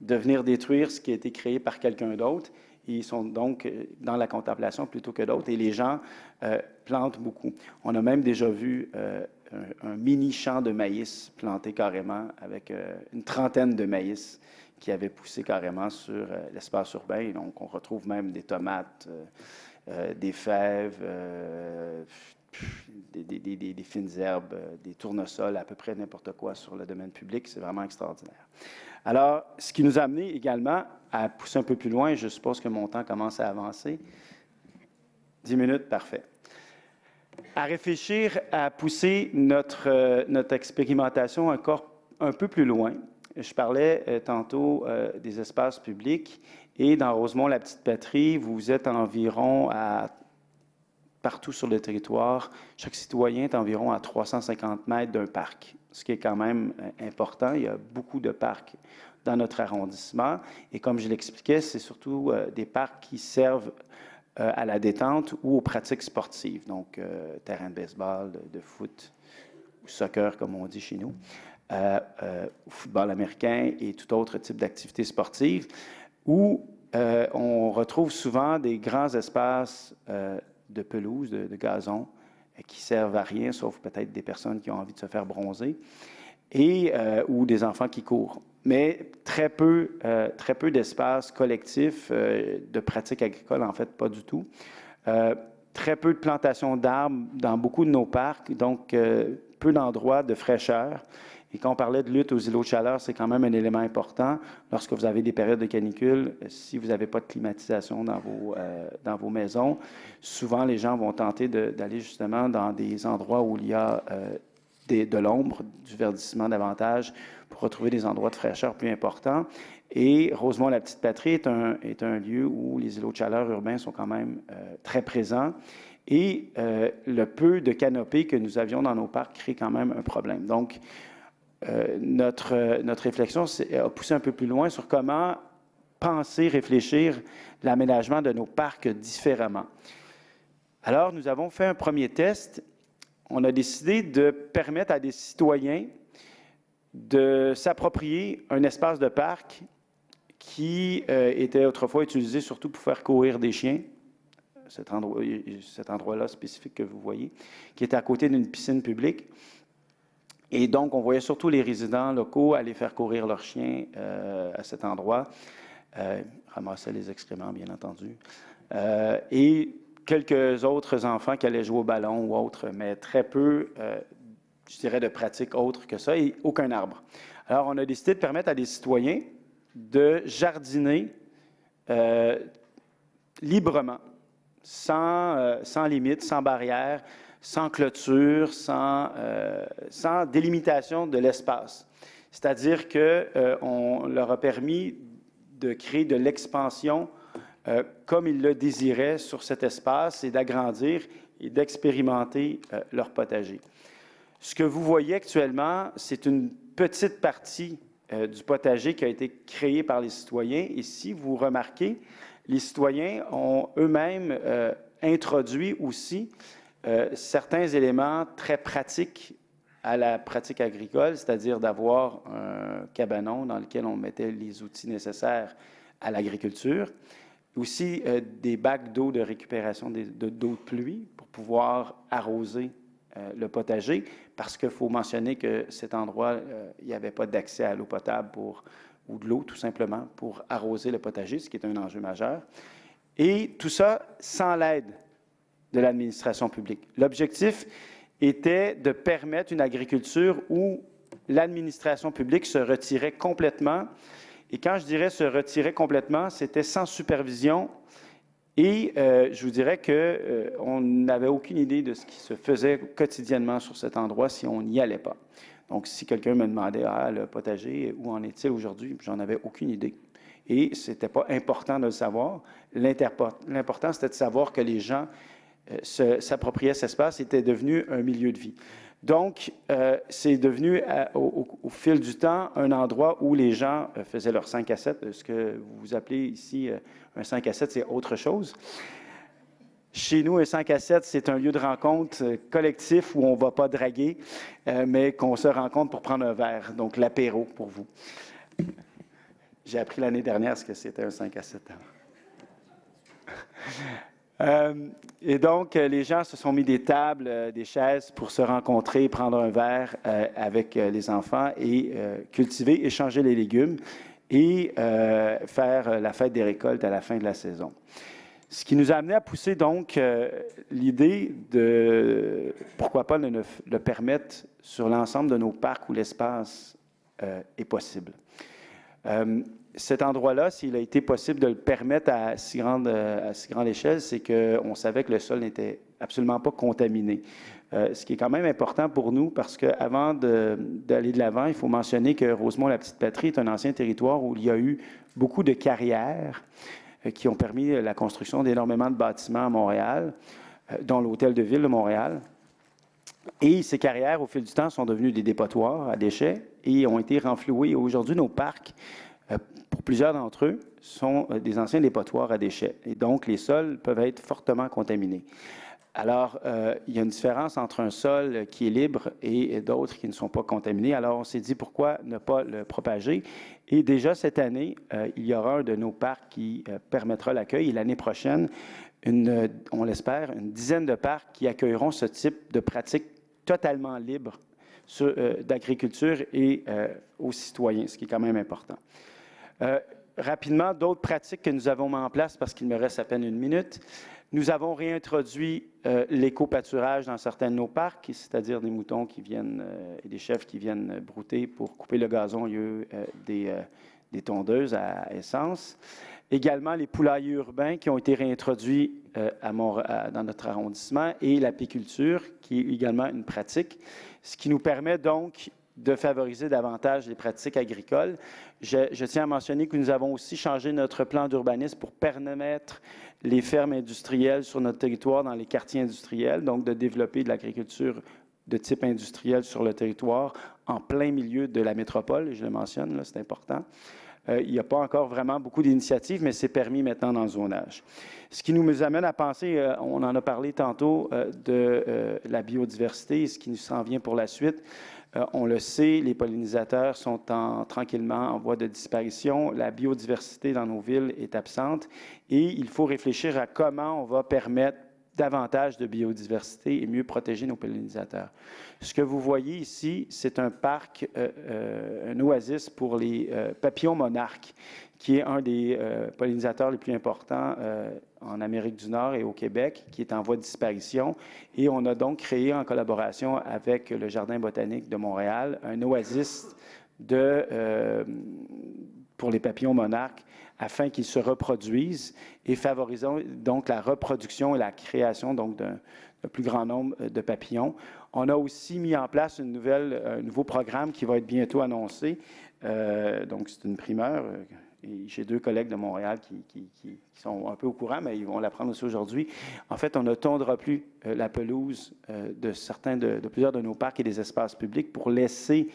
de venir détruire ce qui a été créé par quelqu'un d'autre. Ils sont donc dans la contemplation plutôt que d'autres, et les gens plantent beaucoup. On a même déjà vu un mini champ de maïs planté carrément avec une trentaine de maïs qui avaient poussé carrément sur l'espace urbain. Et donc, on retrouve même des tomates, des fèves, des fines herbes, des tournesols, à peu près n'importe quoi sur le domaine public. C'est vraiment extraordinaire. Alors, ce qui nous a amené également à pousser un peu plus loin, je suppose que mon temps commence à avancer. 10 minutes, parfait. À réfléchir à pousser notre expérimentation encore un peu plus loin. Je parlais tantôt des espaces publics et dans Rosemont-la-Petite-Patrie, vous êtes environ partout sur le territoire, chaque citoyen est environ à 350 mètres d'un parc, ce qui est quand même important. Il y a beaucoup de parcs dans notre arrondissement. Et comme je l'expliquais, c'est surtout des parcs qui servent à la détente ou aux pratiques sportives, donc terrain de baseball, de foot, ou soccer, comme on dit chez nous, football américain et tout autre type d'activité sportive, où on retrouve souvent des grands espaces de pelouse, de gazon, qui servent à rien, sauf peut-être des personnes qui ont envie de se faire bronzer, et ou des enfants qui courent. Mais très peu d'espaces collectifs de pratiques agricoles, en fait, pas du tout. Très peu de plantations d'arbres dans beaucoup de nos parcs, donc peu d'endroits de fraîcheur. Et quand on parlait de lutte aux îlots de chaleur, c'est quand même un élément important. Lorsque vous avez des périodes de canicule, si vous n'avez pas de climatisation dans vos maisons, souvent les gens vont tenter d'aller justement dans des endroits où il y a de l'ombre, du verdissement davantage, pour retrouver des endroits de fraîcheur plus importants. Et Rosemont-la-Petite-Patrie est un lieu où les îlots de chaleur urbains sont quand même très présents. Et le peu de canopées que nous avions dans nos parcs crée quand même un problème. Donc, notre réflexion a poussé un peu plus loin sur comment penser, réfléchir l'aménagement de nos parcs différemment. Alors, nous avons fait un premier test. On a décidé de permettre à des citoyens de s'approprier un espace de parc qui était autrefois utilisé surtout pour faire courir des chiens, cet endroit-là spécifique que vous voyez, qui était à côté d'une piscine publique. Et donc, on voyait surtout les résidents locaux aller faire courir leurs chiens à cet endroit, ramasser les excréments, bien entendu, et quelques autres enfants qui allaient jouer au ballon ou autre, mais très peu, je dirais, de pratiques autres que ça, et aucun arbre. Alors, on a décidé de permettre à des citoyens de jardiner librement, sans limite, sans barrière, sans clôture, sans délimitation de l'espace. C'est-à-dire qu'on leur a permis de créer de l'expansion comme ils le désiraient sur cet espace et d'agrandir et d'expérimenter leur potager. Ce que vous voyez actuellement, c'est une petite partie du potager qui a été créé par les citoyens. Et si vous remarquez, les citoyens ont eux-mêmes introduit aussi certains éléments très pratiques à la pratique agricole, c'est-à-dire d'avoir un cabanon dans lequel on mettait les outils nécessaires à l'agriculture. Aussi des bacs d'eau de récupération d'eau de pluie pour pouvoir arroser le potager, parce qu'il faut mentionner que cet endroit, il n'y avait pas d'accès à l'eau potable ou de l'eau, tout simplement, pour arroser le potager, ce qui est un enjeu majeur. Et tout ça sans l'aide de l'administration publique. L'objectif était de permettre une agriculture où l'administration publique se retirait complètement. Et quand je dirais se retirer complètement, c'était sans supervision. Et je vous dirais qu'on n'avait aucune idée de ce qui se faisait quotidiennement sur cet endroit si on n'y allait pas. Donc, si quelqu'un me demandait, le potager, où en est-il aujourd'hui? J'en avais aucune idée. Et ce n'était pas important de le savoir. L'important, c'était de savoir que les gens s'appropriaient cet espace, c'était devenu un milieu de vie. Donc, c'est devenu, au fil du temps, un endroit où les gens faisaient leur 5 à 7. Ce que vous appelez ici un 5 à 7, c'est autre chose. Chez nous, un 5 à 7, c'est un lieu de rencontre collectif où on ne va pas draguer, mais qu'on se rencontre pour prendre un verre. Donc, l'apéro pour vous. J'ai appris l'année dernière ce que c'était un 5 à 7 ans. Et donc, les gens se sont mis des tables, des chaises pour se rencontrer, prendre un verre avec les enfants et cultiver, échanger les légumes et faire la fête des récoltes à la fin de la saison. Ce qui nous a amené à pousser donc l'idée de, pourquoi pas le permettre sur l'ensemble de nos parcs où l'espace est possible. Cet endroit-là, s'il a été possible de le permettre à si grande échelle, c'est qu'on savait que le sol n'était absolument pas contaminé. Ce qui est quand même important pour nous, parce qu'avant d'aller de l'avant, il faut mentionner que Rosemont-la-Petite-Patrie est un ancien territoire où il y a eu beaucoup de carrières qui ont permis la construction d'énormément de bâtiments à Montréal, dont l'Hôtel de Ville de Montréal. Et ces carrières, au fil du temps, sont devenues des dépotoirs à déchets et ont été renfloués. Aujourd'hui, nos parcs, pour plusieurs d'entre eux, sont des anciens dépotoirs à déchets. Et donc, les sols peuvent être fortement contaminés. Alors, il y a une différence entre un sol qui est libre et d'autres qui ne sont pas contaminés. Alors, on s'est dit, pourquoi ne pas le propager? Et déjà cette année, il y aura un de nos parcs qui permettra l'accueil. Et l'année prochaine, on l'espère, une dizaine de parcs qui accueilleront ce type de pratique totalement libre d'agriculture et aux citoyens, ce qui est quand même important. Rapidement, d'autres pratiques que nous avons mises en place, parce qu'il me reste à peine une minute. Nous avons réintroduit l'éco-pâturage dans certains de nos parcs, c'est-à-dire des moutons qui viennent et des chèvres qui viennent brouter pour couper le gazon au lieu des tondeuses à essence. Également, les poulaillers urbains qui ont été réintroduits dans notre arrondissement et l'apiculture, qui est également une pratique, ce qui nous permet donc de favoriser davantage les pratiques agricoles. Je tiens à mentionner que nous avons aussi changé notre plan d'urbanisme pour permettre les fermes industrielles sur notre territoire dans les quartiers industriels, donc de développer de l'agriculture de type industriel sur le territoire en plein milieu de la métropole, je le mentionne, là, c'est important. Il n'y a pas encore vraiment beaucoup d'initiatives, mais c'est permis maintenant dans le zonage. Ce qui nous amène à penser, on en a parlé tantôt, de la biodiversité et ce qui nous s'en vient pour la suite. On le sait, les pollinisateurs sont tranquillement en voie de disparition. La biodiversité dans nos villes est absente et il faut réfléchir à comment on va permettre davantage de biodiversité et mieux protéger nos pollinisateurs. Ce que vous voyez ici, c'est un parc, un oasis pour les papillons monarques, qui est un des pollinisateurs les plus importants en Amérique du Nord et au Québec, qui est en voie de disparition. Et on a donc créé, en collaboration avec le Jardin botanique de Montréal, un oasis pour les papillons monarques afin qu'ils se reproduisent et favorisons donc la reproduction et la création donc d'un plus grand nombre de papillons. On a aussi mis en place un nouveau programme qui va être bientôt annoncé. Donc, c'est une primeur. Et j'ai 2 collègues de Montréal qui sont un peu au courant, mais ils vont l'apprendre aussi aujourd'hui. En fait, on ne tondra plus la pelouse de plusieurs de nos parcs et des espaces publics pour laisser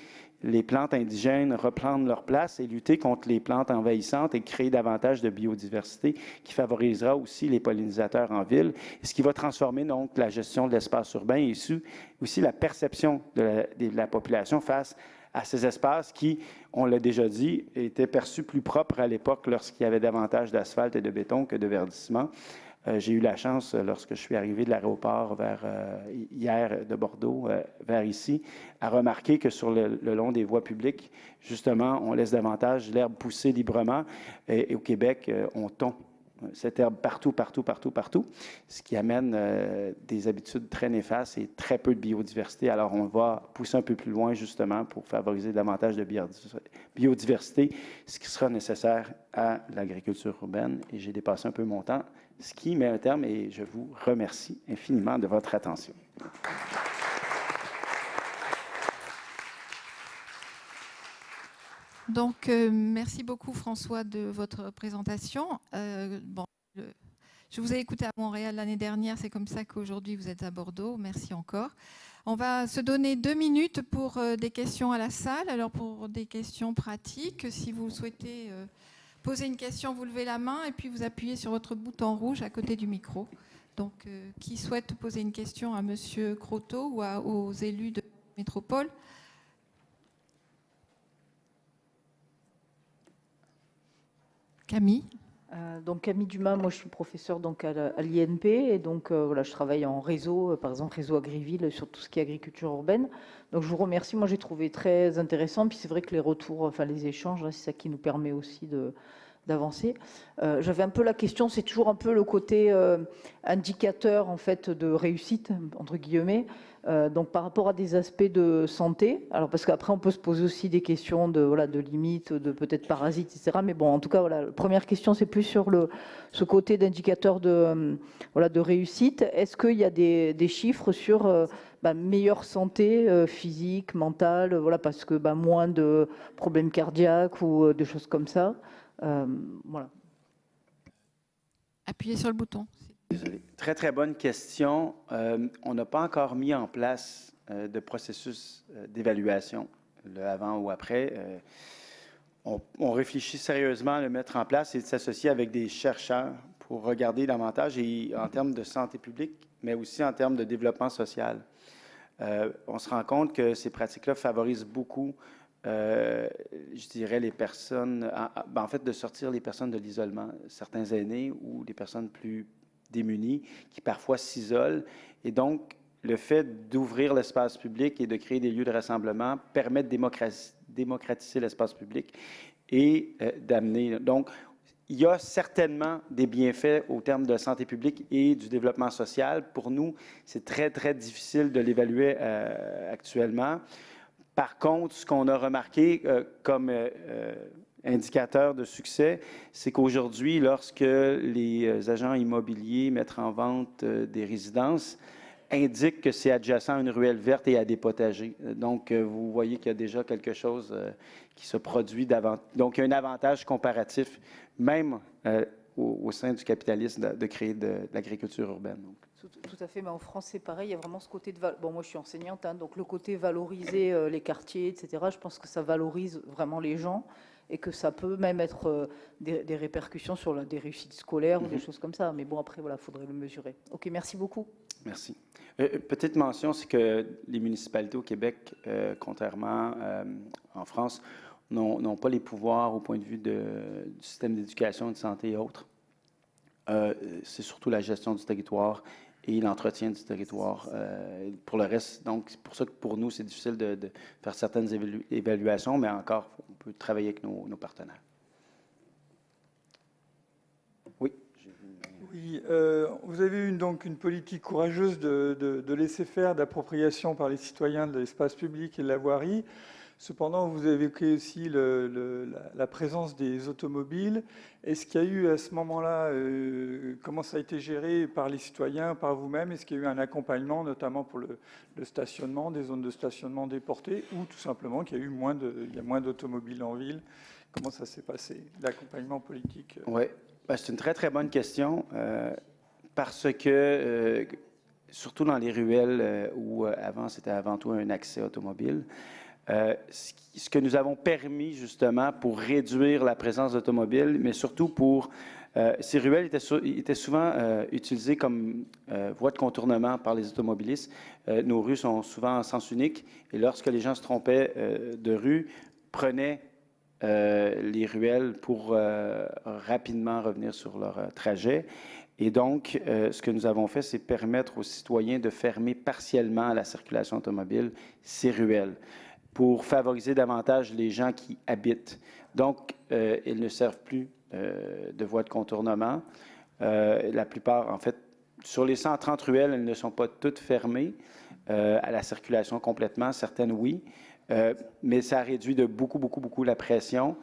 les plantes indigènes reprendre leur place et lutter contre les plantes envahissantes et créer davantage de biodiversité qui favorisera aussi les pollinisateurs en ville, ce qui va transformer donc la gestion de l'espace urbain et aussi la perception de la population face à ces espaces qui, on l'a déjà dit, étaient perçus plus propres à l'époque lorsqu'il y avait davantage d'asphalte et de béton que de verdissement. J'ai eu la chance, lorsque je suis arrivé de l'aéroport hier de Bordeaux vers ici, à remarquer que sur le long des voies publiques, justement, on laisse davantage l'herbe pousser librement. Et au Québec, on tond cette herbe partout, ce qui amène des habitudes très néfastes et très peu de biodiversité. Alors, on va pousser un peu plus loin, justement, pour favoriser davantage de biodiversité, ce qui sera nécessaire à l'agriculture urbaine. Et j'ai dépassé un peu mon temps, ce qui met un terme, et je vous remercie infiniment de votre attention. Donc, merci beaucoup François de votre présentation. Je vous ai écouté à Montréal l'année dernière, c'est comme ça qu'aujourd'hui vous êtes à Bordeaux. Merci encore. On va se donner 2 minutes pour des questions à la salle. Alors pour des questions pratiques, si vous souhaitez poser une question, vous levez la main et puis vous appuyez sur votre bouton rouge à côté du micro. Donc, qui souhaite poser une question à Monsieur Croteau ou aux élus de métropole? Camille. Donc Camille Dumas, moi je suis professeure donc à l'INP et donc voilà, je travaille en réseau, par exemple réseau Agriville sur tout ce qui est agriculture urbaine. Donc je vous remercie, moi j'ai trouvé très intéressant, puis c'est vrai que les retours, enfin les échanges, c'est ça qui nous permet aussi d'avancer. J'avais un peu la question, c'est toujours un peu le côté indicateur en fait de réussite entre guillemets. Donc par rapport à des aspects de santé, alors parce qu'après on peut se poser aussi des questions de limites, de peut-être parasites, etc. Mais bon, en tout cas, voilà, la première question c'est plus sur ce côté d'indicateur de réussite. Est-ce qu'il y a des chiffres sur meilleure santé physique, mentale, voilà, parce que moins de problèmes cardiaques ou des choses comme ça. Voilà. Appuyez sur le bouton. Désolé. Très, très bonne question. On n'a pas encore mis en place de processus d'évaluation, le avant ou après. On réfléchit sérieusement à le mettre en place et de s'associer avec des chercheurs pour regarder davantage et en termes de santé publique, mais aussi en termes de développement social. On se rend compte que ces pratiques-là favorisent beaucoup je dirais les personnes, en fait, de sortir les personnes de l'isolement, certains aînés ou des personnes plus démunies qui parfois s'isolent. Et donc, le fait d'ouvrir l'espace public et de créer des lieux de rassemblement permet de démocratiser l'espace public et d'amener. Donc, il y a certainement des bienfaits au terme de santé publique et du développement social. Pour nous, c'est très, très difficile de l'évaluer actuellement. Par contre, ce qu'on a remarqué comme indicateur de succès, c'est qu'aujourd'hui, lorsque les agents immobiliers mettent en vente des résidences, indiquent que c'est adjacent à une ruelle verte et à des potagers. Donc, vous voyez qu'il y a déjà quelque chose qui se produit davantage. Donc, il y a un avantage comparatif, même au sein du capitalisme, de créer de l'agriculture urbaine. Donc. Tout à fait, mais en France, c'est pareil, il y a vraiment ce côté de... Bon, moi, je suis enseignante, hein, donc le côté valoriser les quartiers, etc., je pense que ça valorise vraiment les gens et que ça peut même être des répercussions sur des réussites scolaires ou des choses comme ça. Mais bon, après, voilà, il faudrait le mesurer. OK, merci beaucoup. Merci. Petite mention, c'est que les municipalités au Québec, contrairement en France, n'ont pas les pouvoirs au point de vue du système d'éducation, de santé et autres. C'est surtout la gestion du territoire et l'entretien du territoire. Pour le reste, donc, c'est pour ça que pour nous, c'est difficile de faire certaines évaluations, mais encore, on peut travailler avec nos partenaires. Oui. Oui, vous avez eu donc une politique courageuse de laisser faire, d'appropriation par les citoyens de l'espace public et de la voirie. Cependant, vous avez évoqué aussi la présence des automobiles. Est-ce qu'il y a eu à ce moment-là, comment ça a été géré par les citoyens, par vous-même? Est-ce qu'il y a eu un accompagnement, notamment pour le stationnement, des zones de stationnement déportées, ou tout simplement qu'il y a eu moins d'automobiles en ville? Comment ça s'est passé, l'accompagnement politique? Oui, c'est une très, très bonne question, parce que, surtout dans les ruelles où avant, c'était avant tout un accès automobile, ce que nous avons permis justement pour réduire la présence d'automobiles, mais surtout pour... ces ruelles étaient souvent utilisées comme voie de contournement par les automobilistes. Nos rues sont souvent en sens unique et lorsque les gens se trompaient de rue, prenaient les ruelles pour rapidement revenir sur leur trajet. Et donc, ce que nous avons fait, c'est permettre aux citoyens de fermer partiellement à la circulation automobile ces ruelles, pour favoriser davantage les gens qui habitent. Donc, ils ne servent plus de voies de contournement. La plupart, en fait, sur les 130 ruelles, elles ne sont pas toutes fermées à la circulation complètement. Certaines, oui. Mais ça réduit de beaucoup la pression.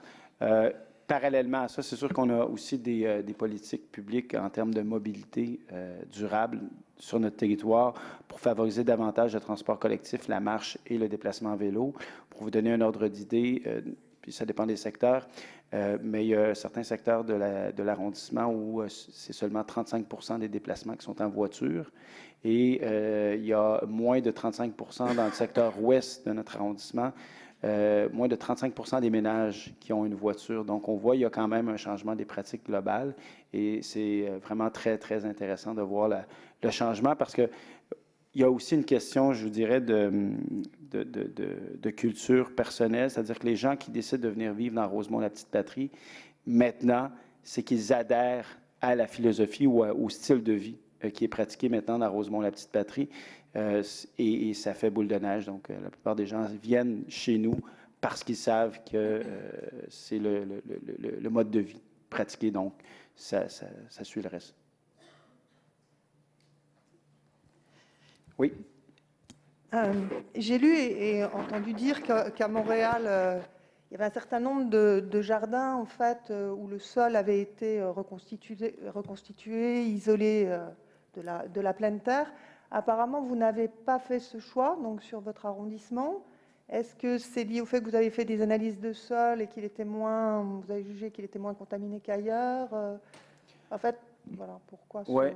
Parallèlement à ça, c'est sûr qu'on a aussi des politiques publiques en termes de mobilité durable sur notre territoire pour favoriser davantage le transport collectif, la marche et le déplacement en vélo. Pour vous donner un ordre d'idée, puis ça dépend des secteurs, mais il y a certains secteurs de l'arrondissement où c'est seulement 35% des déplacements qui sont en voiture et il y a moins de 35% dans le secteur ouest de notre arrondissement. Moins de 35% des ménages qui ont une voiture. Donc, on voit qu'il y a quand même un changement des pratiques globales et c'est vraiment très, très intéressant de voir le changement parce qu'il y a aussi une question, je vous dirais, de culture personnelle, c'est-à-dire que les gens qui décident de venir vivre dans Rosemont-la-Petite-Patrie, maintenant, c'est qu'ils adhèrent à la philosophie ou au style de vie qui est pratiqué maintenant dans Rosemont-la-Petite-Patrie. Et ça fait boule de neige. Donc, la plupart des gens viennent chez nous parce qu'ils savent que c'est le mode de vie pratiqué. Donc, ça suit le reste. Oui. J'ai lu et entendu dire qu'à Montréal, il y avait un certain nombre de jardins, en fait, où le sol avait été reconstitué, isolé de la pleine terre. Apparemment, vous n'avez pas fait ce choix donc sur votre arrondissement. Est-ce que c'est lié au fait que vous avez fait des analyses de sol et qu'il était vous avez jugé qu'il était moins contaminé qu'ailleurs? En fait, voilà, pourquoi Oui.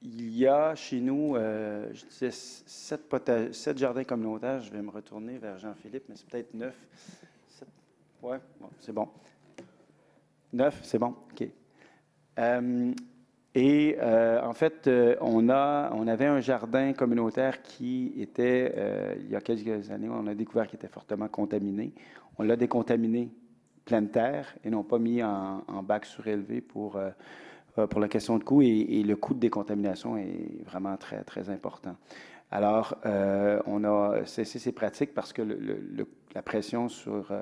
Il y a chez nous, je disais, 7 jardins communautaires. Je vais me retourner vers Jean-Philippe, mais c'est peut-être 9. Oui, bon, c'est bon. 9, c'est bon, OK. En fait, on avait un jardin communautaire qui était, il y a quelques années, on a découvert qu'il était fortement contaminé. On l'a décontaminé pleine terre et non pas mis en bac surélevé pour la question de coût. Et le coût de décontamination est vraiment très, très important. Alors, on a cessé ces pratiques parce que la pression sur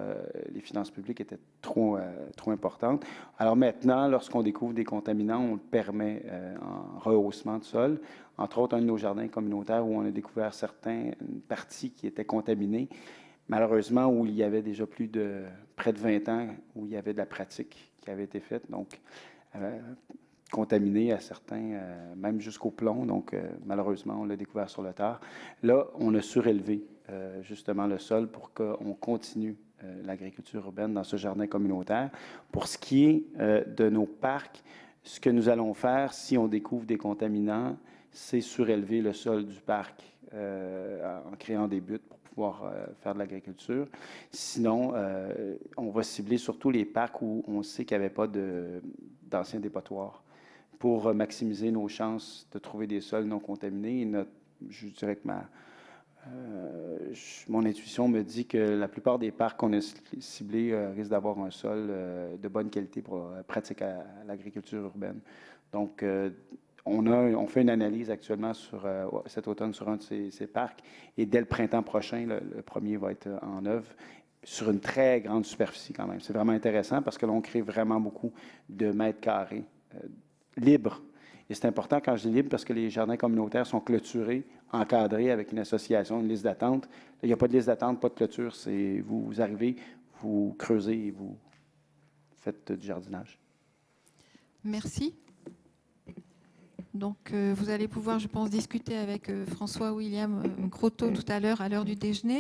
les finances publiques était trop importante. Alors maintenant, lorsqu'on découvre des contaminants, on le permet en rehaussement de sol. Entre autres, un de nos jardins communautaires où on a découvert une partie qui était contaminée, malheureusement, où il y avait déjà près de 20 ans, où il y avait de la pratique qui avait été faite. Donc, contaminé à certains, même jusqu'au plomb. Donc, malheureusement, on l'a découvert sur le tard. Là, on a surélevé justement le sol pour qu'on continue l'agriculture urbaine dans ce jardin communautaire. Pour ce qui est de nos parcs, ce que nous allons faire, si on découvre des contaminants, c'est surélever le sol du parc en créant des buttes pour pouvoir faire de l'agriculture. Sinon, on va cibler surtout les parcs où on sait qu'il n'y avait pas d'anciens dépotoirs, pour maximiser nos chances de trouver des sols non contaminés. Je dirais que mon intuition me dit que la plupart des parcs qu'on a ciblés risquent d'avoir un sol de bonne qualité pour pratiquer l'agriculture urbaine. Donc, on fait une analyse actuellement cet automne sur un de ces parcs et dès le printemps prochain, le premier va être en œuvre sur une très grande superficie quand même. C'est vraiment intéressant parce que là, on crée vraiment beaucoup de mètres carrés libre Et c'est important quand je dis libre parce que les jardins communautaires sont clôturés, encadrés avec une association, une liste d'attente. Là, il n'y a pas de liste d'attente, pas de clôture. C'est vous arrivez, vous creusez et vous faites du jardinage. Merci. Donc, vous allez pouvoir, je pense, discuter avec François-William Grotto tout à l'heure à l'heure du déjeuner.